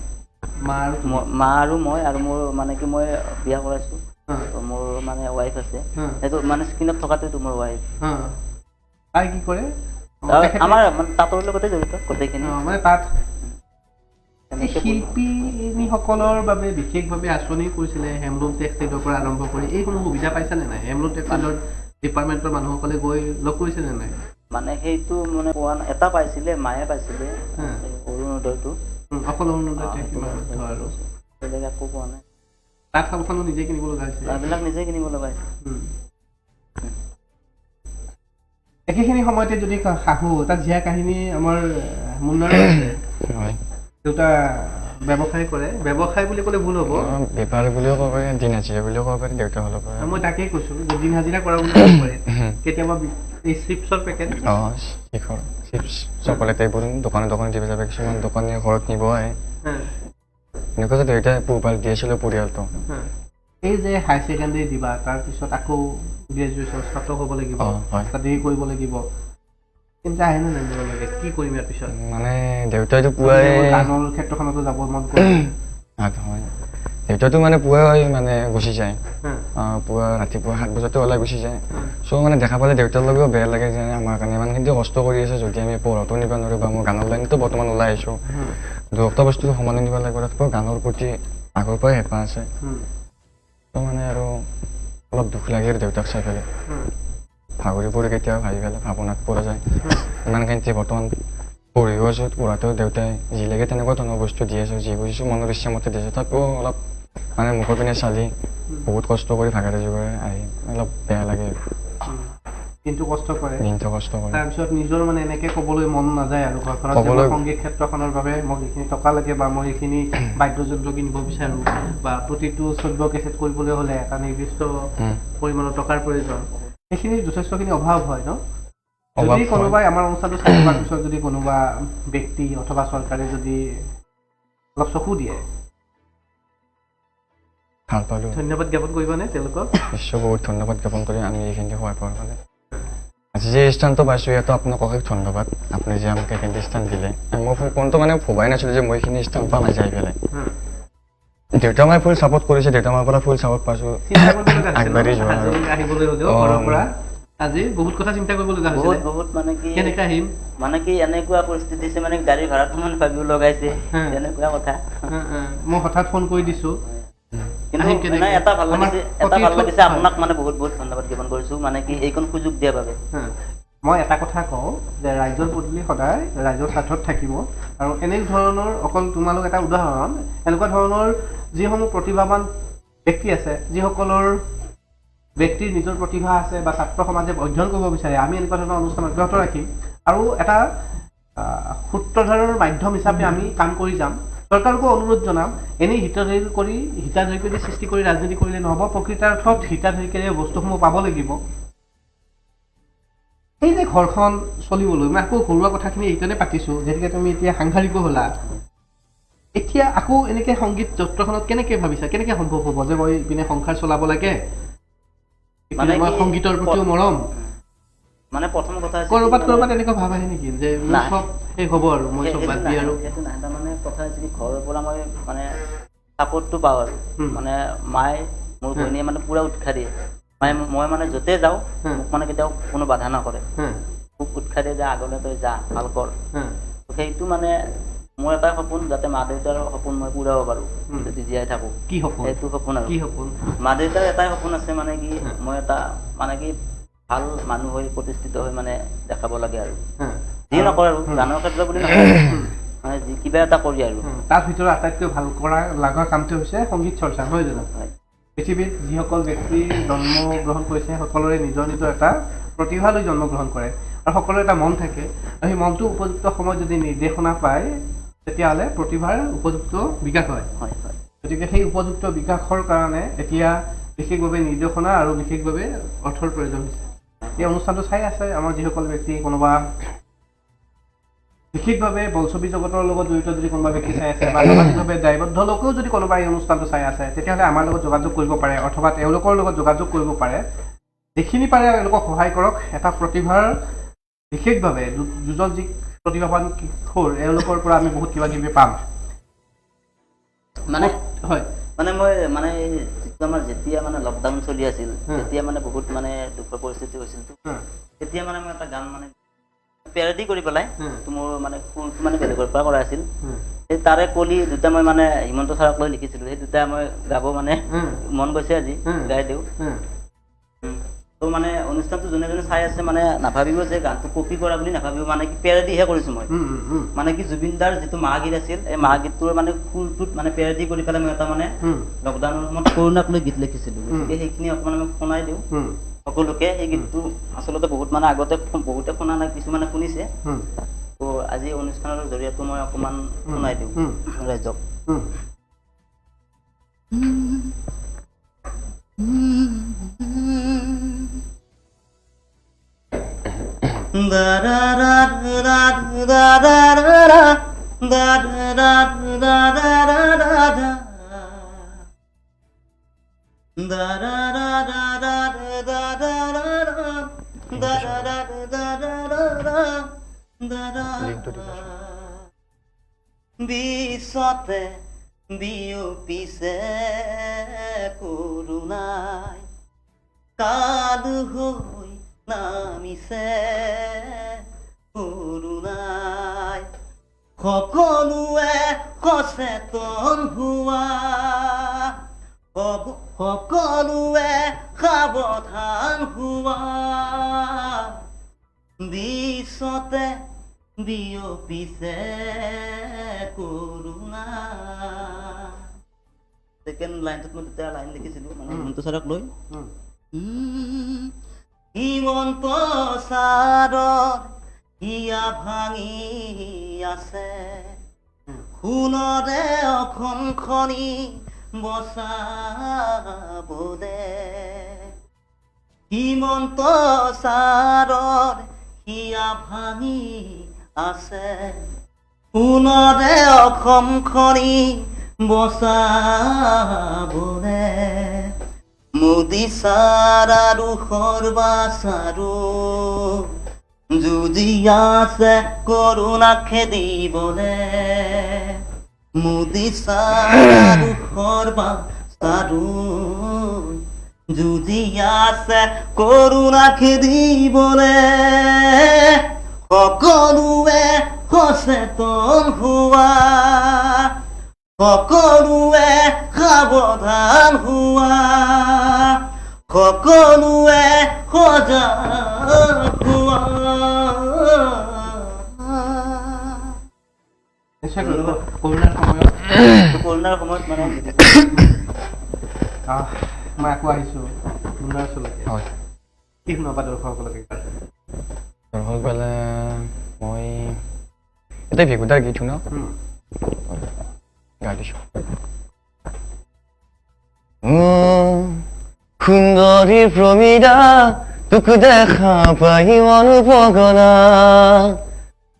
মা আৰু মা আৰু মই, আৰু মোৰ মানে কি মই বিয়া কৰাইছোঁ, মোৰ মানে ৱাইফ আছে, সেইটো মানে স্ক্ৰীণত থকাটোতো মোৰ ৱাইফ। তাই কি কৰে? আমাৰ মানে তাঁতৰ লগতে জড়িত গোটেইখিনি। মানে তাত শিল্পীসকলৰ বাবে বিশেষভাৱে আঁচনি কৰিছিলে, হেমলুম টেক্সটাইলৰ পৰা আৰম্ভ কৰি এইসমূহ সুবিধা পাইছেনে নাই? হেমলুম টেক্সটাইলৰ ডিপাৰ্টমেণ্টৰ মানুহসকলে গৈ লগ কৰিছেনে নাই? মানে সেইটো মানে পোৱা এটা পাইছিলে, মায়ে পাইছিলে অৰুণোদয়টো, অকল অৰুণোদয় আৰু বেলেগ একো পোৱা নাই। তাঁতশালখনো নিজে কিনিব লগা হৈছে? এইবিলাক নিজে কিনিব লগা হৈছে। একেখিনি সময়তে যদি শাহু তাত জীয়া কাহিনী আমাৰ মুন্নাৰ আছে। দেউতা ব্যৱসায় কৰে, ব্যৱসায় বুলি ক'লে ভুল হ'ব, বেপাৰী বুলিও ক'ব পাৰি, দিন হাজিৰা বুলিও ক'ব পাৰি, দেউতা হ'লেও পাৰে। মই তাকেই কৈছো যে দিন হাজিৰা কৰা বুলি ক'ব পাৰি। কেতিয়াবা এই চিপছৰ পেকেট, শিখৰ চিপছ চকলেট এইবোৰ দোকানে দোকানে দিব যাবে, কিছুমান দোকানী ঘৰত নিব আহে। এনেকুৱা যে দেউতাই পোহপাল দি আছিলে পৰিয়ালটো। এই যে হাই ছেকেণ্ডেৰী দিবা, তাৰপিছত আকৌ গ্ৰেজুৱেশ্যন স্নাতক হ'ব লাগিব, ডিগ্ৰী কৰিব লাগিব, চিন্তা আহে নে নালাগে কি কৰিম ইয়াৰ পিছত? মানে দেউতাইতো পুৱাই গানৰ ক্ষেত্ৰখনতো যাব মন কৰে। হয়, দেউতাইতো মানে পুৱাই মানে গুচি যায়, পুৱা ৰাতিপুৱা 7 বজাতে ওলাই গুচি যায়। চ' মানে দেখা পালে দেউতাৰ লগেও বেয়া লাগে যে আমাৰ কাৰণে ইমানখিনি কষ্ট কৰি আছে, যদি আমি পঢ়াটো নিব নোৱাৰোঁ বা মই গানৰ লাইনতো বৰ্তমান ওলাই আহিছোঁ, দুটা বস্তুটো সমানে নিব লাগিব। তথাপিও গানৰ প্ৰতি আগৰ পৰাই হেঁপাহ আছে, ত' মানে আৰু অলপ দুখ লাগে আৰু দেউতাক চাই পেলাই। ভাগৰি পৰি কেতিয়াবা ভাবি পেলাই ভাৱনাত পৰা যায়, ইমানখিনি বৰ্তমান পঢ়িও আছোঁ, পঢ়াতেও দেউতাই যি লাগে তেনেকুৱা ধৰণৰ বস্তু দি আছোঁ, যি বুজিছোঁ মনৰ ইচ্ছামতে দিছোঁ। তথাপিও অলপ মানে মুখৰ পিনে চালি বহুত কষ্ট কৰি ভাগৰে জোগৰে আহি অলপ বেয়া লাগে। কিন্তু কষ্ট কৰে, তাৰপিছত নিজৰ মানে এনেকে ক'বলৈ মন নাযায় আৰু ঘৰখনত সংগীত ক্ষেত্ৰখনৰ বাবে মোক এইখিনি টকা লাগে বা মই এইখিনি বাদ্যযন্ত্ৰ কিনিব বিচাৰোঁ বা প্ৰতিটো শ্ৰব্য কেছেট কৰিবলৈ হ'লে এটা নিৰ্দিষ্ট পৰিমাণৰ টকাৰ প্ৰয়োজন, সেইখিনি যথেষ্টখিনি অভাৱ হয় ন? যদি কোনোবাই আমাৰ অনুষ্ঠানটো চাই থকাৰ পিছত যদি কোনোবা ব্যক্তি অথবা চৰকাৰে যদি অলপ চকু দিয়ে, ভাল পালোঁ, ধন্যবাদ জ্ঞাপন কৰিবানে তেওঁলোকক? নিশ্চয় বহুত ধন্যবাদ জ্ঞাপন কৰি আমি এইখিনি সহায় পোৱাৰ কাৰণে। আজি যে স্থানটো পাইছোঁ ইয়াতো আপোনাক অশেষ ধন্যবাদ, আপুনি যে আমাক এইখিনি স্থান দিলে। মই কোনটো মানে ভবাই নাছিলোঁ যে মই এইখিনি স্থান পাম যাই পেলাই। দেউতা মায়ে ফুল ছাপোৰ্ট কৰিছে, দেউতা মাৰ পৰা ফুল ছাপোৰ্ট পাইছোঁ, আগবাঢ়ি যোৱা আৰু আহিবলৈ হ'লেও ঘৰৰ পৰা আজি বহুত কথা চিন্তা কৰিব লগা হৈছে। বহুত মানে কি কেনেকৈ আহিম, মানে কি এনেকুৱা পৰিস্থিতি হৈছে, মানে গাড়ী ভাড়াটো মানে ভাবিব লগাইছে, তেনেকুৱা কথা। মই হঠাৎ ফোন কৰি দিছোঁ, কিন্তু এটা ভাল লাগিছে, আপোনাক মানে বহুত বহুত ধন্যবাদ জ্ঞাপন কৰিছোঁ, মানে কি এইখন সুযোগ দিয়াৰ বাবে। মই এটা কথা কওঁ যে ৰাইজৰ পদূলি সদায় ৰাইজৰ স্বাৰ্থত থাকিব, আৰু এনে ধৰণৰ অকল তোমালোক এটা উদাহৰণ, এনেকুৱা ধৰণৰ যিসমূহ প্ৰতিভাৱান ব্যক্তি আছে, যিসকলৰ ব্যক্তিৰ নিজৰ প্ৰতিভা আছে বা ছাত্ৰ সমাজে অধ্যয়ন কৰিব বিচাৰে, আমি এনেকুৱা ধৰণৰ অনুষ্ঠান অব্যাহত ৰাখিম আৰু এটা সূত্ৰধাৰৰ মাধ্যম হিচাপে আমি কাম কৰি যাম। চৰকাৰকো অনুৰোধ জনাম, এনেই হিতাধিকাৰী সৃষ্টি কৰি ৰাজনীতি কৰিলে নহ'ব, প্ৰকৃতাৰ্থত হিতাধিকাৰীয়ে বস্তুসমূহ পাব লাগিব। এই যে ঘৰখন চলিবলৈ মই আকৌ ঘৰুৱা কথাখিনি এইকাৰণে পাতিছোঁ, যিহেতুকে তুমি এতিয়া সাংসাৰিকো হ'লা, এতিয়া আকৌ এনেকৈ সংগীত যন্ত্ৰখনত কেনেকৈ ভাবিছা, কেনেকৈ সম্ভৱ হ'ব যে মই ইপিনে সংসাৰ চলাব লাগে, মই সংগীতৰ প্ৰতিও মৰম, মানে প্ৰথম কথা ক'ৰবাত এনেকুৱা ভাৱ আহে নেকি যে চব শেষ হ'ব আৰু মই চব বাদ দি আৰু? সেইটো নাই, তাৰমানে কথা হৈছে ঘৰৰ পৰা মই মানে ছাপোৰ্টটো পাওঁ আৰু মানে মায়ে মোৰ ভনীয়ে মানে পুৰা উৎসাহ দিয়ে, মই মানে য'তে যাওঁ মোক মানে কেতিয়াও কোনো বাধা নকৰে, খুব উৎসাহ দিয়ে যে আগলৈ তই যা, ভাল কৰ। সেইটো মানে মোৰ এটা সপোন, যাতে মা দেউতাৰ সপোন মই পূৰাব পাৰোঁ যদি জীয়াই থাকোঁ। কি সপোন? সেইটো সপোন আৰু কি সপোন? মা দেউতাৰ এটাই সপোন আছে, মানে কি মই এটা মানে কি ভাল মানুহ হৈ প্ৰতিষ্ঠিত হৈ মানে দেখাব লাগে আৰু যি নকৰে আৰু গানৰ ক্ষেত্ৰ বুলি নকৰে, মানে যি কিবা এটা কৰি আৰু তাৰ ভিতৰত আটাইতকৈ ভাল কৰা লগা কামটো হৈছে সংগীত চৰ্চা, নহয় জানো? পৃথিৱীত যিসকল ব্যক্তি জন্মগ্ৰহণ কৰিছে সকলোৰে নিজৰ নিজৰ এটা প্ৰতিভা লৈ জন্মগ্ৰহণ কৰে, আৰু সকলোৰে এটা মন থাকে, আৰু সেই মনটো উপযুক্ত সময়ত যদি নিৰ্দেশনা পায় তেতিয়াহ'লে প্ৰতিভাৰ উপযুক্ত বিকাশ হয়। গতিকে সেই উপযুক্ত বিকাশৰ কাৰণে এতিয়া বিশেষভাৱে নিৰ্দেশনা আৰু বিশেষভাৱে অৰ্থৰ প্ৰয়োজন হৈছে। এই অনুষ্ঠানটো চাই আছে আমাৰ যিসকল ব্যক্তি কোনোবা বিশেষভাৱে বলছবি জগতৰ লগত জড়িত যদি কোনোবা ব্যক্তি চাই আছে বা সামাজিকভাৱে দায়বদ্ধ লোকেও যদি কোনোবা এই অনুষ্ঠানটো চাই আছে তেতিয়াহ'লে আমাৰ লগত যোগাযোগ কৰিব পাৰে অথবা তেওঁলোকৰ লগত যোগাযোগ কৰিব পাৰে যিখিনি পাৰে তেওঁলোকক সহায় কৰক এটা প্ৰতিভাৰ বিশেষভাৱে দুজন যি প্ৰতিভাৱান কিশোৰ এওঁলোকৰ পৰা আমি বহুত কিবা কিবি পাম মানে হয় মানে মই মানে যিটো আমাৰ যেতিয়া মানে লকডাউন চলি আছিল তেতিয়া মানে বহুত মানে দুখৰ পৰিস্থিতি হৈছিল তেতিয়া মানে মই এটা গান মানে পেৰডি কৰি পেলাই মোৰ মানে সুৰটো মানে বেলেগৰ পৰা কৰা আছিল সেই তাৰে কলি দুটা মই মানে হিমন্ত ছাৰক লৈ লিখিছিলো সেই দুটা মই গাব মানে মন গৈছে আজি গাই দিওঁ তো মানে অনুষ্ঠানটো যোনে যোনে চাই আছে মানে নাভাবিব যে গানটো কপি কৰা বুলি নাভাবিব মানে কি পেৰডিহে কৰিছো মই মানে কি জুবিন দাৰ যিটো মাহগীত আছিল এই মাহগীতটোৰ মানে সুৰটোত মানে পেৰডি কৰি পেলাই মই এটা মানে লকডাউনৰ সময়ত কৰোণাক লৈ গীত লিখিছিলো সেইখিনি অকমান মই শুনাই দিওঁ সকলোকে এই গীতটো আচলতে বহুত মানে আগতে বহুতে শুনা নাই কিছুমানে শুনিছে তো আজি অনুষ্ঠানৰ জৰিয়তে মই অকমান শুনাই দিওঁ ৰাইজক বিশ্বতে বিয়পিছে কৰোণাই কাদু হৈ নামিছে কৰোণাই সকলোৱে সচেতন হোৱা সকলোৱে সাৱধান হোৱা বিশ্বতে বিয়পিছে কৰোণা সেকেন্ড লাইনটোত মই দুটা লাইন লিখিছিলো মানে হিমন্ত ছাৰক লৈ হিমন্ত ছাৰৰ হিয়া ভাঙি আছে সোণৰে অখনখনি বচাবলে হিমন্ত ছাৰৰ হিয়া ভাঙি আছে সোণৰে অসমখনি বচাবলে মোদী ছাৰ আৰু সৰ্বাচাৰো যুঁজি আছে কৰোণা খেদিবলে মোদী ছাৰ আৰু সৰ্বাচাৰো যুঁজি আছে কৰোণা খেদিবলে সকলোৱে সচেতন হোৱা সকলোৱে সাৱধান হোৱা সকলোৱে সজাগ হোৱা কৰোণাৰ সময়ত মানে মই আকৌ আহিছো মুন্নাৰ ওচৰলৈকে হয় কি শুনাবা দৰ্শকসকলকে দৰ্শকসকলে মই এটা ভেকুতাৰ গীত শুনাওঁ গাই দিছোঁ সুন্দৰীৰ প্ৰমিদা তোক দেখা পাই মন পগলা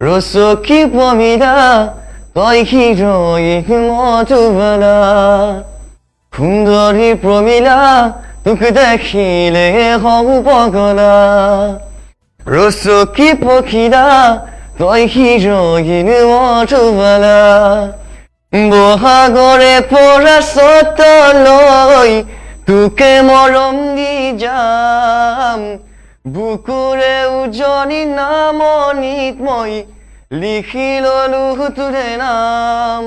ৰচকী প্ৰমিদা তই হিৰই মধুবালা সুন্দৰী প্ৰমিলা তোক দেখিলে হওঁ পগলা ৰচকী পখিলা তই হিৰইন মধুবালা বহাগৰে পৰা চতলৈ তোকে মৰম দি যাম বুকুৰে উজনি নামনিত মই লিখি ললো তোৰে নাম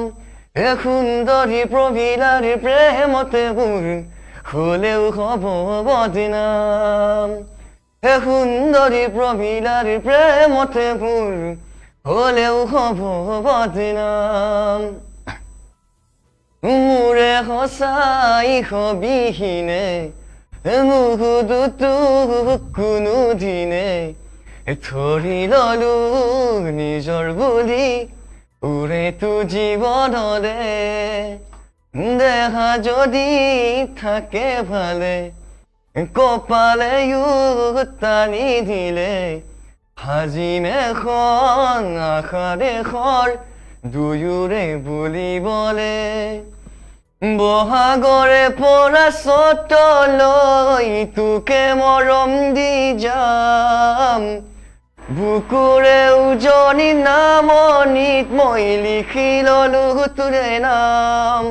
এ সুন্দৰী প্ৰমিলাৰ প্ৰেমতে মোৰ হলেও হব বদনাম হে সুন্দৰী প্ৰমিলাৰ প্ৰেমতে মোৰ হলেও হব বদনাম মোৰে সঁচাই হবিহীনে মুহুদু তোক কোনোদিনে ধৰি ললো নিজৰ বুলি উৰেটো জীৱনৰে দেখা যদি থাকে ভালে কপালে টানি দিলে হাজিমেখন আশাৰে খৰ দুয়োৰে বুলিবলে বহাগৰে পৰা চতলৈ তোকে মৰম দি যাম বুকুৰে উজনি নামনিত মই লিখি ললো তোৰে নাম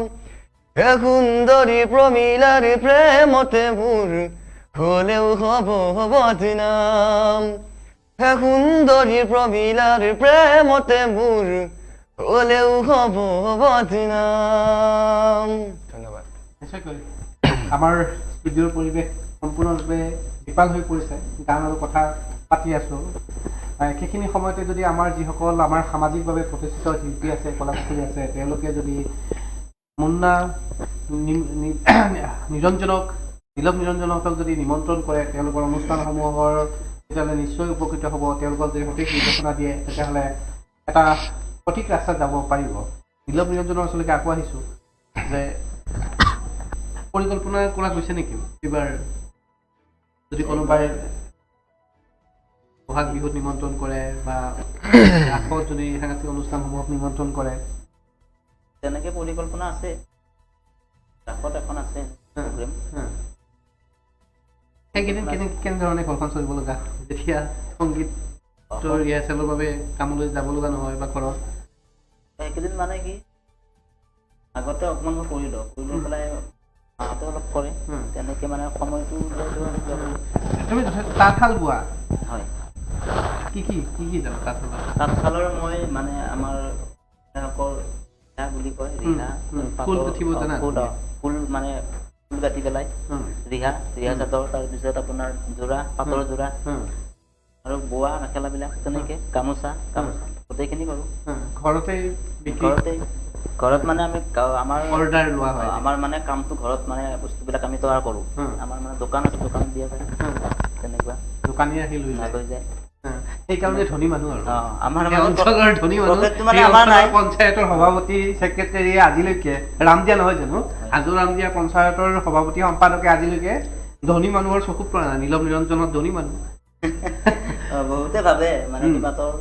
হে সুন্দৰী প্ৰমিলাৰ প্ৰেমতে মোৰ হলেও হব বদনাম হে সুন্দৰী প্ৰমিলাৰ প্ৰেমতে মোৰ হলেও হব বদনাম ধন্যবাদ নিশ্চয়কৈ আমাৰ ষ্টুডিঅ'ৰ পৰিৱেশ সম্পূৰ্ণৰূপে বিপাল হৈ পৰিছে গান আৰু কথা পাতি আছোঁ সেইখিনি সময়তে যদি আমাৰ যিসকল আমাৰ সামাজিকভাৱে প্ৰতিষ্ঠিত শিল্পী আছে কলাকুশলী আছে তেওঁলোকে যদি মুন্না নীলম নিৰঞ্জনক যদি নিমন্ত্ৰণ কৰে তেওঁলোকৰ অনুষ্ঠানসমূহৰ তেতিয়াহ'লে নিশ্চয় উপকৃত হ'ব তেওঁলোকক যদি সঠিক নিৰ্দেশনা দিয়ে তেতিয়াহ'লে এটা সঠিক ৰাস্তাত যাব পাৰিব নীলম নিৰঞ্জনৰ ওচৰলৈকে আকৌ আহিছোঁ যে পৰিকল্পনা কৰা গৈছে নেকি এইবাৰ যদি কোনোবাই বহাগ বিহুত নিমন্ত্ৰণ কৰে বা ৰাসত যদি সাংস্কৃতিক অনুষ্ঠানসমূহক নিমন্ত্ৰণ কৰে তেনেকে পৰিকল্পনা আছে ৰাসত এখন আছে প্ৰগ্ৰেম সেইকেইদিন কেনেধৰণে ঘৰখন চলিব লগা যেতিয়া সংগীতৰ ৰিহাৰ্চেলৰ বাবে কামলৈ যাব লগা নহয় বা ঘৰত সেইকেইদিন মানে কি আগতে অকণমান মই কৰি লৈ পেলাই মাহঁতে অলপ কৰে তেনেকে মানে সময়টো তুমি তাঁতশাল বোৱা হয় কি জানো তাঁতশাল তাঁতশালৰ মই মানে আমাৰ বুলি কয় ৰিহা ফুল গুঠিব জানা ফুল মানে ফুল গাঁঠি পেলাই ৰিহা চাদৰ তাৰপিছত আপোনাৰ যোৰা পাটৰ যোৰা আৰু বোৱা মেখেলাবিলাক তেনেকে গামোচা গোটেইখিনি কৰোঁ ঘৰত মানে আমি আমাৰ অৰ্ডাৰ লোৱা হয় আমাৰ মানে কামটো ঘৰত মানে বস্তুবিলাক আমি তৈয়াৰ কৰোঁ আমাৰ মানে দোকান আছে দোকানত দিয়া যায় তেনেকুৱা দোকানী আহি লৈ যায় সেইকাৰণে ধনী মানুহ আৰু আমাৰ অঞ্চলৰ ধনী মানুহ পঞ্চায়তৰ সভাপতি ছেক্ৰেটাৰী আজিলৈকে ৰামদিয়া নহয় জানো হাজো ৰামদিয়া পঞ্চায়তৰ সভাপতি সম্পাদকে আজিলৈকে ধনী মানুহৰ চকুত পৰা নাই নীলম নিৰঞ্জনত ধনী মানুহ বহুতে ভাবে মানে কিবাতৰ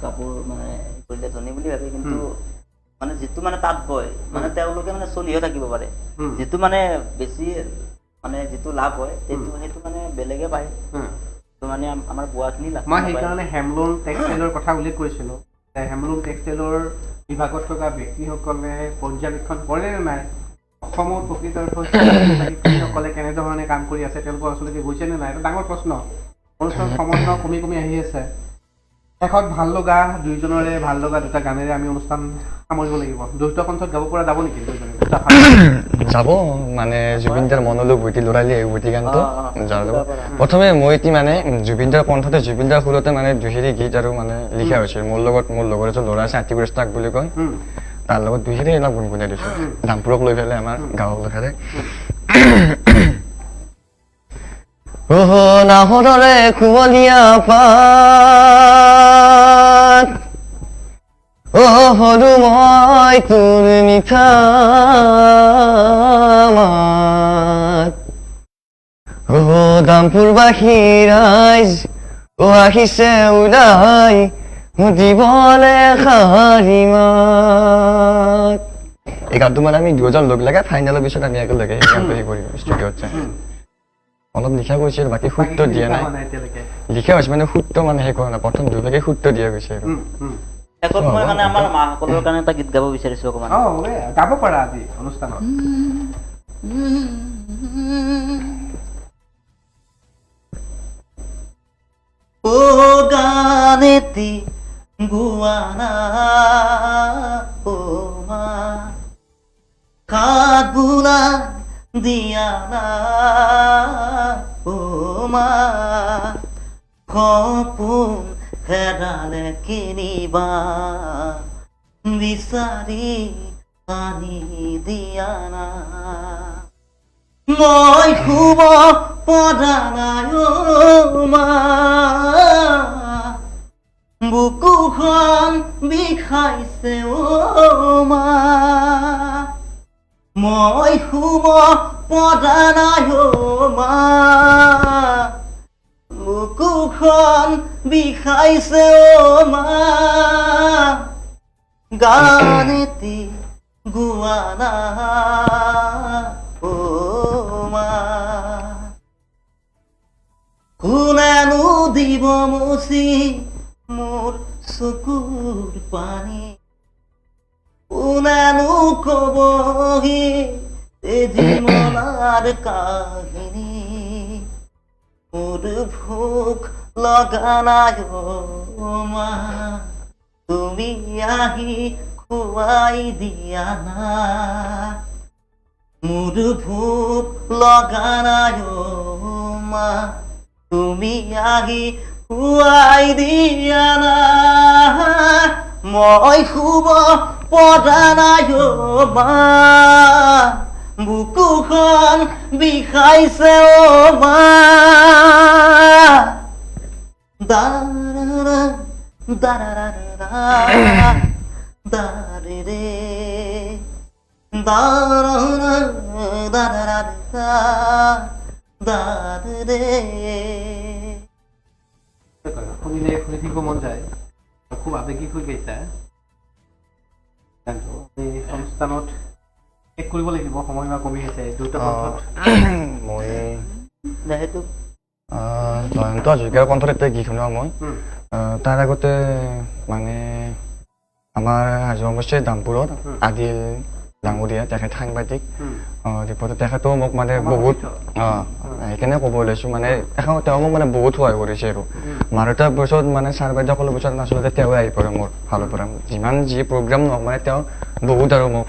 কাপোৰ মানে কৰিলে ধনী বুলি ভাবে কিন্তু মানে যিটো মানে তাঁত বয় মানে তেওঁলোকে মানে চলিও থাকিব পাৰে যিটো মানে বেছি মানে যিটো লাভ হয় সেইটো মানে বেলেগে পায় মানে আমাৰ বোৱাখিনি লাভ মই সেইকাৰণে হেমলুম টেক্সটাইলৰ কথা উল্লেখ কৰিছিলোঁ হেমলুম টেক্সটাইলৰ বিভাগত থকা ব্যক্তিসকলে পৰ্যবেক্ষণ কৰে নে নাই অসমৰ প্ৰকৃত শিক্ষকসকলে কেনেধৰণে কাম কৰি আছে তেওঁলোকৰ ওচৰলৈকে গৈছে নে নাই এটা ডাঙৰ প্ৰশ্ন অনুষ্ঠান সমন্বয় কমি আহি আছে শেষত ভাল লগা দুইজনৰে ভাল লগা দুটা গানেৰে আমি অনুষ্ঠান সামৰিব লাগিব দুটা কণ্ঠত গাব পৰা যাব নেকি যাব মানে জুবিনদাৰ মনলৈ বইটি লৰালি এই বইটি গানটো যাব প্ৰথমে মই মানে জুবিনদাৰ কণ্ঠতে জুবিনদাৰ সুৰতে মানে দুহেৰী গীত আৰু মানে লিখা হৈছিল মোৰ লগৰ এজন ল'ৰা আছে আতিকুৰ তাক বুলি কয় তাৰ লগত দুহেৰী অলপ গুণগুণাই দিছোঁ দামপুৰক লৈ পেলাই আমাৰ গাঁৱৰ লেখাৰে নাহৰৰে কুঁৱলীয়া পাত সৰু মই তোৰ মিঠা মাত দামপুৰবাসী ৰাইজ আহিছে ওলাই দিবলে শাৰী মাত এই গানটো মানে আমি দুজন লগ লাগে ফাইনেলৰ পিছত আমি একেলগে এই গানটো হেৰি কৰিম ষ্টুডিঅ'ত যাই অলপ লিখা গৈছিল বাকী সূত্ৰ দিয়া নাই লিখা হৈছে মানে সূত্ৰ মানে সেই কৰা নাই প্ৰথম দুভাগে সূত্ৰ দিয়া গৈছে আৰু শেষত মই মানে আমাৰ মাসকলৰ কাৰণে এটা গীত গাব বিচাৰিছো অকণমান গাব পাৰা আজি অনুষ্ঠানত ও গানেতি গুৱানা ও মা খাত বুলা দিয়ানা ও মা সপোন হেৰালে কিনিবা বিচাৰি আনি দিয়ানা মই শুব পৰা নাই ও মা বুকুখন বিষাইছে ও মা মই শুব পৰা নাই ও মা বুকুখন বুকুখন বিষাইছে ও মা গান এটি গোৱা নাই ও মা কোনেনো দিব মুচি মোৰ চকুৰ পানী কোনেনো কবহি এই জীৱনৰ কাহিনী মোৰ ভোক লগা নাই ও মা তুমি আহি খুৱাই দিয়া না মোৰ ভোক লগা নাই ও মা তুমি আহি খুৱাই দিয়া না মই শুব পৰা নাই ও মা বুকুখন বিষাইছে ও মা দাৰা দাৰা দাৰে ৰে দাৰা দাৰা দাৰে ৰে শুনিলে শুনি থাকিব মন যায় খুব আৱেগিক হৈ গৈছে গানটো এই অনুষ্ঠানত শেষ কৰিব লাগিব সময়সীমা কমি আহিছে দুটা কণ্ঠত মই যিহেতু জয়ন্ত হাজৰিকাৰ কণ্ঠত এটা গীত শুনোৱা মই তাৰ আগতে মানে আমাৰ হাজো সমষ্টিৰ দামপুৰত আদিল ডাঙৰীয়া তেখেত সাংবাদিক ৰিপৰ্টাৰ তেখেতেও মোক মানে বহুত সেইকাৰণে ক'ব ওলাইছোঁ মানে তেওঁ মোক মানে বহুত সহায় কৰিছে আৰু মা দেউতাৰ পিছত মানে ছাৰ বাইদেউসকলৰ পিছত আচলতে তেওঁৱে আহি পৰে মোৰ ফালৰ পৰা যিমান যি প্ৰগ্ৰাম নহওক মানে তেওঁ বহুত আৰু মোক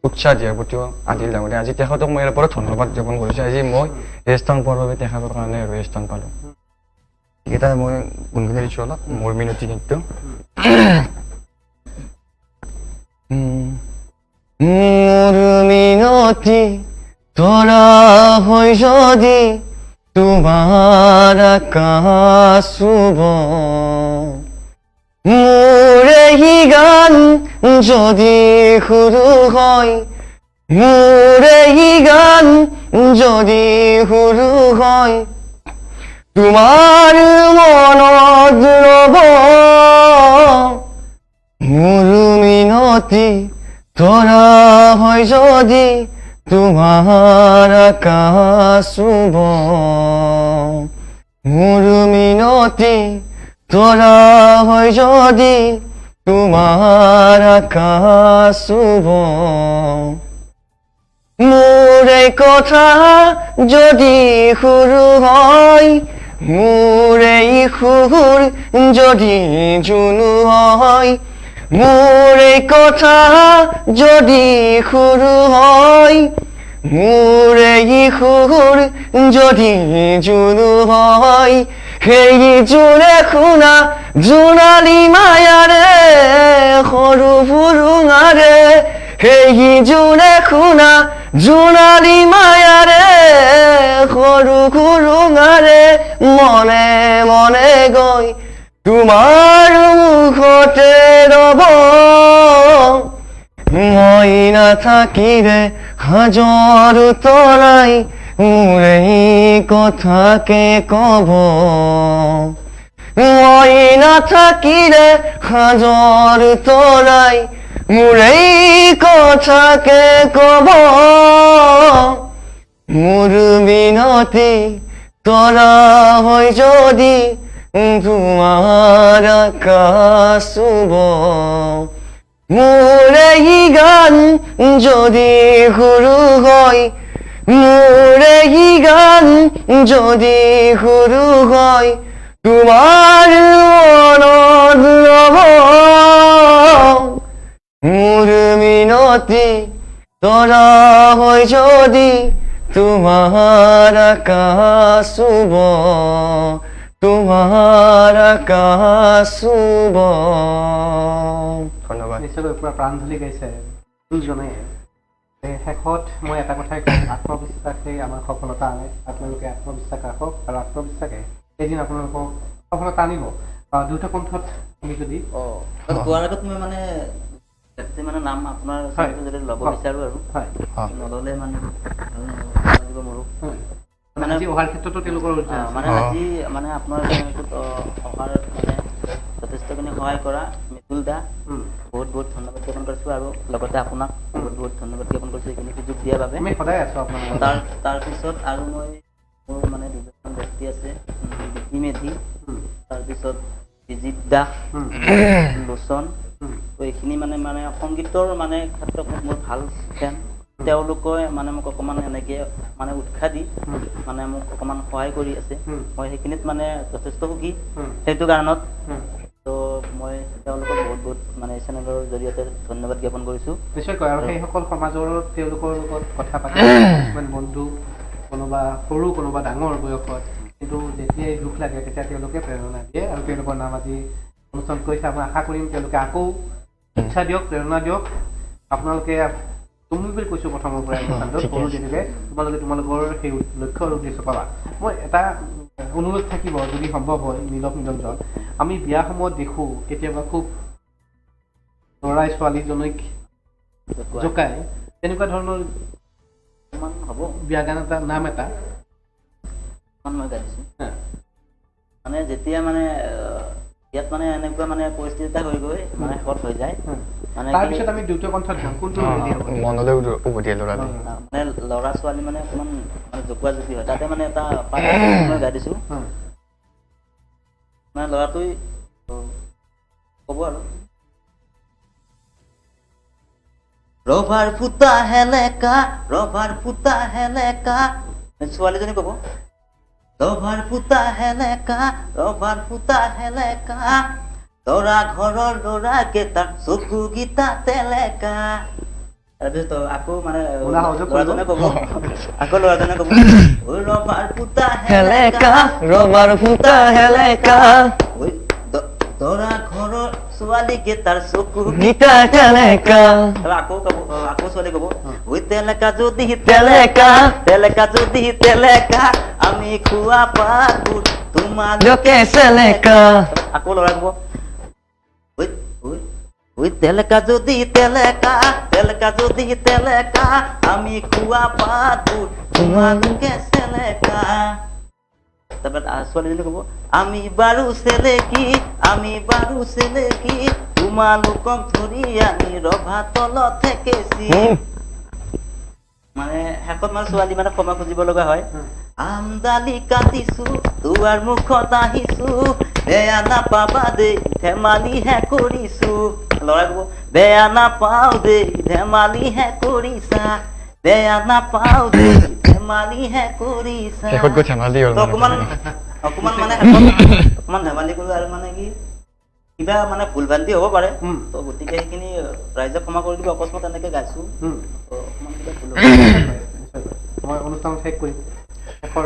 উৎসাহ দিয়াৰ প্ৰতিও আদিল ডাঙৰীয়া আজি তেখেতক মই ইয়াৰ পৰা ধন্যবাদ জ্ঞাপন কৰিছোঁ আজি মই এই স্থান পোৱাৰ বাবে তেখেতৰ কাৰণে আৰু এই স্থান পালোঁ এইকেইটা মই গুণগুণাই দিছোঁ অলপ মোৰ মিনতি নৃত্য মোৰ মিনতি তৰা হৈ যদি তোমাৰ আকাশ চুব মোৰ এই গান যদি সুৰো হয় মোৰ এই গান যদি সুৰো হয় তোমাৰ মনত ৰব মোৰ মিনতি তৰা হয় যদি তোমাৰ আকাশ চুব মোৰ মিনতি তৰা হয় যদি তোমাৰ আকাশ চুব মোৰ এই কথা যদি সুৰো হয় মোৰ এই সুৰ যদি জুনু হয় মোৰ এই কথা যদি সুৰো হয় মোৰ এই সুৰ যদি জুনু হয় সেই জোৰে শুনা জোনালী মায়াৰে সৰু ফুৰুঙাৰে সেই জোৰে শুনা জোনালী মায়াৰে সৰু ফুৰুঙাৰে মনে মনে গৈ তোমাৰ মুখতে ৰব মই নাথাকিলে হাজৰ তৰাই মোৰ এই কথাকে কব মই নাথাকিলে হাজৰ তৰাই মোৰ এই কথাকে কব মোৰ মিনতি তৰা হয় যদি তোমাৰ আকাশ চুব মোৰ এই গান যদি সুৰো হয় মোৰ এই গান যদি সুৰো হয় তোমাৰ মনত ৰব মোৰ মিনতি তৰা হয় যদি তোমাৰ আকাশ চুব তোমাৰ আকাশ চুব ধন্যবাদ নিশ্চয়কৈ পুৰা প্ৰাণ ঢালি গাইছে দুজনে শেষত মই এটা কথাই কওঁ আত্মবিশ্বাসেই আমাৰ সফলতা আনে আপোনালোকে আত্মবিশ্বাস ৰাখক আৰু আত্মবিশ্বাসে এদিন আপোনালোকক সফলতা আনিব দুটা কণ্ঠত আমি যদি গোৱাৰ আগত মই মানে নাম আপোনাৰ যদি ল'ব বিচাৰোঁ আৰু নল'লে মানে মোৰো মানে আজি অহাৰ ক্ষেত্ৰতো তেওঁলোকৰ মানে আজি মানে আপোনাৰ অহাৰ মানে যথেষ্টখিনি সহায় কৰা মিতুল দা বহুত বহুত ধন্যবাদ জ্ঞাপন কৰিছোঁ আৰু লগতে আপোনাক বহুত বহুত ধন্যবাদ জ্ঞাপন কৰিছোঁ এইখিনি সুযোগ দিয়াৰ বাবে আমি সদায় আছোঁ আপোনাৰ তাৰপিছত আৰু মই মোৰ মানে দুজন ব্যক্তি আছে বিকি মেধি তাৰপিছত বিজিত দাস লোচন এইখিনি মানে মানে সংগীতৰ মানে ক্ষেত্ৰত মোৰ ভাল ফ্ৰেণ্ড তেওঁলোকে মানে মোক অকণমান এনেকৈ মানে উৎসাহ দি মানে মোক অকণমান সহায় কৰি আছে মই সেইখিনিত মানে যথেষ্ট সুখী সেইটো কাৰণত তো মই তেওঁলোকক বহুত বহুত মানে চেনেলৰ জৰিয়তে ধন্যবাদ জ্ঞাপন কৰিছোঁ নিশ্চয়কৈ আৰু সেইসকল সমাজৰ তেওঁলোকৰ লগত কথা পাতি কিছুমান বন্ধু কোনোবা সৰু কোনোবা ডাঙৰ বয়সত কিন্তু যেতিয়াই দুখ লাগে তেতিয়া তেওঁলোকে প্ৰেৰণা দিয়ে আৰু তেওঁলোকৰ নাম আজি অনুষ্ঠান কৰিছে মই আশা কৰিম তেওঁলোকে আকৌ উৎসাহ দিয়ক প্ৰেৰণা দিয়ক আপোনালোকে তুমি বুলি কৈছোঁ প্ৰথমৰ পৰাই অনুষ্ঠানটোত সৰু যেনেকৈ তোমালোকৰ সেই লক্ষ্য আৰু উদ্দেশ্য পাবা মই এটা অনুৰোধ থাকিব যদি সম্ভৱ হয় নীলভ নিৰঞ্জন আমি বিয়া সময়ত দেখোঁ কেতিয়াবা খুব ল'ৰাই ছোৱালীজনীক জোকাই তেনেকুৱা ধৰণৰ হ'ব বিয়া গান এটা নাম এটা মই গাইছোঁ মানে যেতিয়া মানে ইয়াত মানে এনেকুৱা মানে পৰিস্থিতি এটা হৈ গৈ মানে শেষত হৈ যায় মানে তাৰপিছত আমি দ্বিতীয় কণ্ঠত যাম কোনটো মনলৈ উভতি ল'ৰালে মানে ল'ৰা ছোৱালী মানে অকণমান মানে জোকোৱা জোকী হয় তাতে মানে এটা মই গাই দিছোঁ মানে ল'ৰাটোৱে ক'ব আৰু ৰভাৰ ফুটা হেলেকা ছোৱালীজনী ক'ব ৰভাৰ ফুটা হেলেকা ল'ৰা ঘৰৰ ল'ৰাকেইটাৰ চকুকেইটা তেলেকা তাৰপিছত আকৌ মানে ল'ৰাজনে ক'ব ৰভাৰ ফুটা হেলেকা ল'ৰা ঘৰৰ ছোৱালীকেইটাৰ চকুকেইটা তেলেকা আকৌ ছোৱালী ক'ব ঐ তেলেকা যদি তেলেকা আমি খোৱা পাতো তোমালোকে চেলেকা আকৌ ল'ৰা ক'ব ঐ তেলেকা যদি তেলেকা আমি খোৱা পাতো তোমালোকে চেলেকা তাৰপৰা ছোৱালীজনী ক'ব আমি বাৰু চেলেকি তোমালোকক ধৰি আমি ৰভা তলত থেকেছি মানে শেষত মানে ছোৱালী মানে ক্ষমা খুজিব লগা হয় আমদালি কাটিছো তোমাৰ মুখত আহিছো বেয়া নাপাবা দেই ধেমালিহে কৰিছো ল'ৰাই ক'ব বেয়া নাপাও দেই ধেমালিহে কৰিছা শেষত গৈ ধেমালি হ'ল অকণমান মানে অকণমান ধেমালি কৰোঁ আৰু মানে কি কিবা মানে ভুল ভ্ৰান্তি হ'ব পাৰে তো গতিকে সেইখিনি ৰাইজক ক্ষমা কৰি দিব অকস্মাত এনেকৈ গাইছোঁ অকণমান কিবা ভুল মই অনুষ্ঠান শেষ কৰিম শেষৰ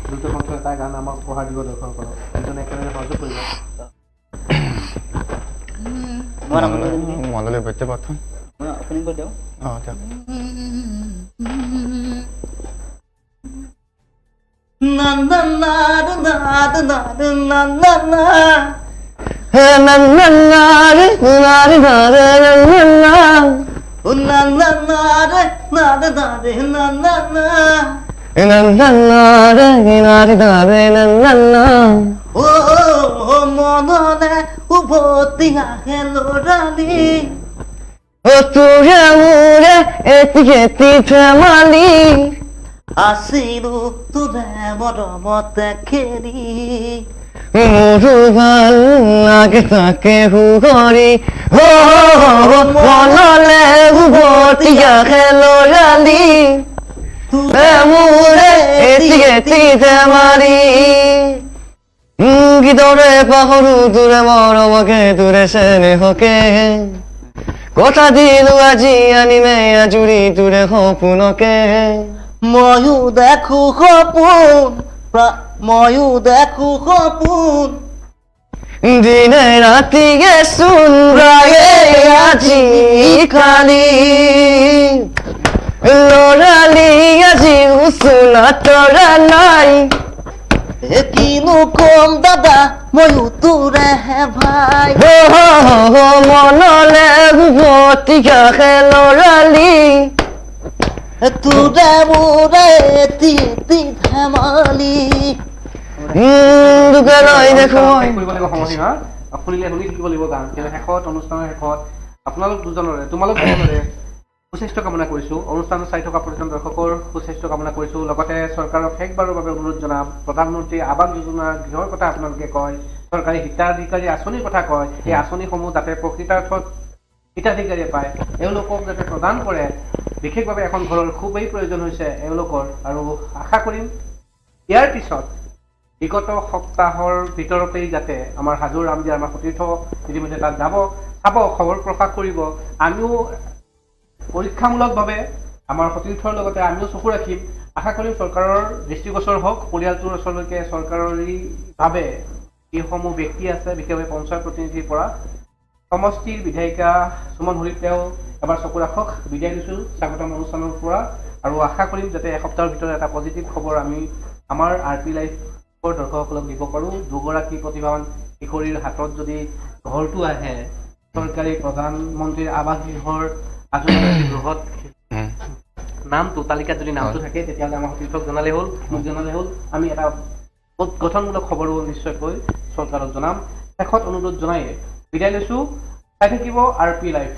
দ্ৰুত কণ্ঠ এটা গান আমাক উপহাৰ দিব দৰ্শকসকলক দুজনে একেলগে সহযোগ কৰিব মনলৈ উভতি প্ৰথম মই অপেনিং কৰি দিওঁ মনলে উভতি আহে ল'ৰালি তোৰে মোৰে এটি ধেমালি আছিলো তোৰে মৰমতে খেলি মোৰো ভাল লাগে তাকে সুগৰি মনলে উভতি আহে ল'ৰালি মোৰে এটি ধেমালি গীতৰে পাহৰো তোৰে মৰমকে তোৰে চেনেহকে কথা দিলো আজি আনিমে আজুৰি তোৰে সপোনকে ময়ো দেখো সপোন দিনে ৰাতিয়ে চুন্দ্ৰায়ে আজি খালি ল'ৰালি আজি উচুলা তৰা নাই কিনো কম দাদা ময়ো তোৰেহে ভাই মনলে উভতি আহে ল'ৰালি তোৰে মোৰে তিতি ধেমালি দুখে লৈ দেখো মই কৰিব লাগিব সময়সীমা শুনিলে শুনি থাকিব লাগিব গান কিন্তু শেষত অনুষ্ঠানৰ শেষত আপোনালোক দুজনৰে তোমালোক দুজনৰে সুস্বাস্থ্য কামনা কৰিছোঁ অনুষ্ঠান চাই থকা প্ৰতিজন দৰ্শকৰ সুস্বাস্থ্য কামনা কৰিছোঁ লগতে চৰকাৰক শেষবাৰৰ বাবে অনুৰোধ জনাম প্ৰধানমন্ত্ৰী আৱাস যোজনাৰ গৃহৰ কথা আপোনালোকে কয় চৰকাৰী হিতাধিকাৰী আঁচনিৰ কথা কয় এই আঁচনিসমূহ যাতে প্ৰকৃতাৰ্থত হিতাধিকাৰীয়ে পায় এওঁলোকক যাতে প্ৰদান কৰে বিশেষভাৱে এখন ঘৰৰ খুবেই প্ৰয়োজন হৈছে এওঁলোকৰ আৰু আশা কৰিম ইয়াৰ পিছত বিগত সপ্তাহৰ ভিতৰতেই যাতে আমাৰ হাজোৰ ৰামদিয়াৰ আমাৰ সতীৰ্থ ইতিমধ্যে তাত যাব চাব খবৰ প্ৰকাশ কৰিব আমিও পৰীক্ষামূলকভাৱে আমাৰ সতীৰ্থৰ লগতে আমিও চকু ৰাখিম আশা কৰিম চৰকাৰৰ দৃষ্টিগোচৰ হওক পৰিয়ালটোৰ ওচৰলৈকে চৰকাৰীভাৱে যিসমূহ ব্যক্তি আছে বিশেষভাৱে পঞ্চায়ত প্ৰতিনিধিৰ পৰা সমষ্টিৰ বিধায়িকা সুমন হৰিক তেওঁ এবাৰ চকু ৰাখক বিদায় দিছোঁ স্বাগতম অনুষ্ঠানৰ পৰা আৰু আশা কৰিম যাতে এসপ্তাহৰ ভিতৰত এটা পজিটিভ খবৰ আমি আমাৰ RP লাইভৰ দৰ্শকসকলক দিব পাৰোঁ দুগৰাকী প্ৰতিভাৱান কিশোৰীৰ হাতত যদি ঘৰটো আহে চৰকাৰী প্ৰধানমন্ত্ৰীৰ আৱাস গৃহৰ গৃহত নামটো তালিকাত যদি নামটো থাকে তেতিয়াহ'লে আমাৰ সতীৰ্থক জনালে হ'ল মোক জনালে হ'ল আমি এটা গঠনমূলক খবৰো নিশ্চয়কৈ চৰকাৰক জনাম শেষত অনুৰোধ জনাই বিদায় লৈছোঁ চাই থাকিব RP লাইভ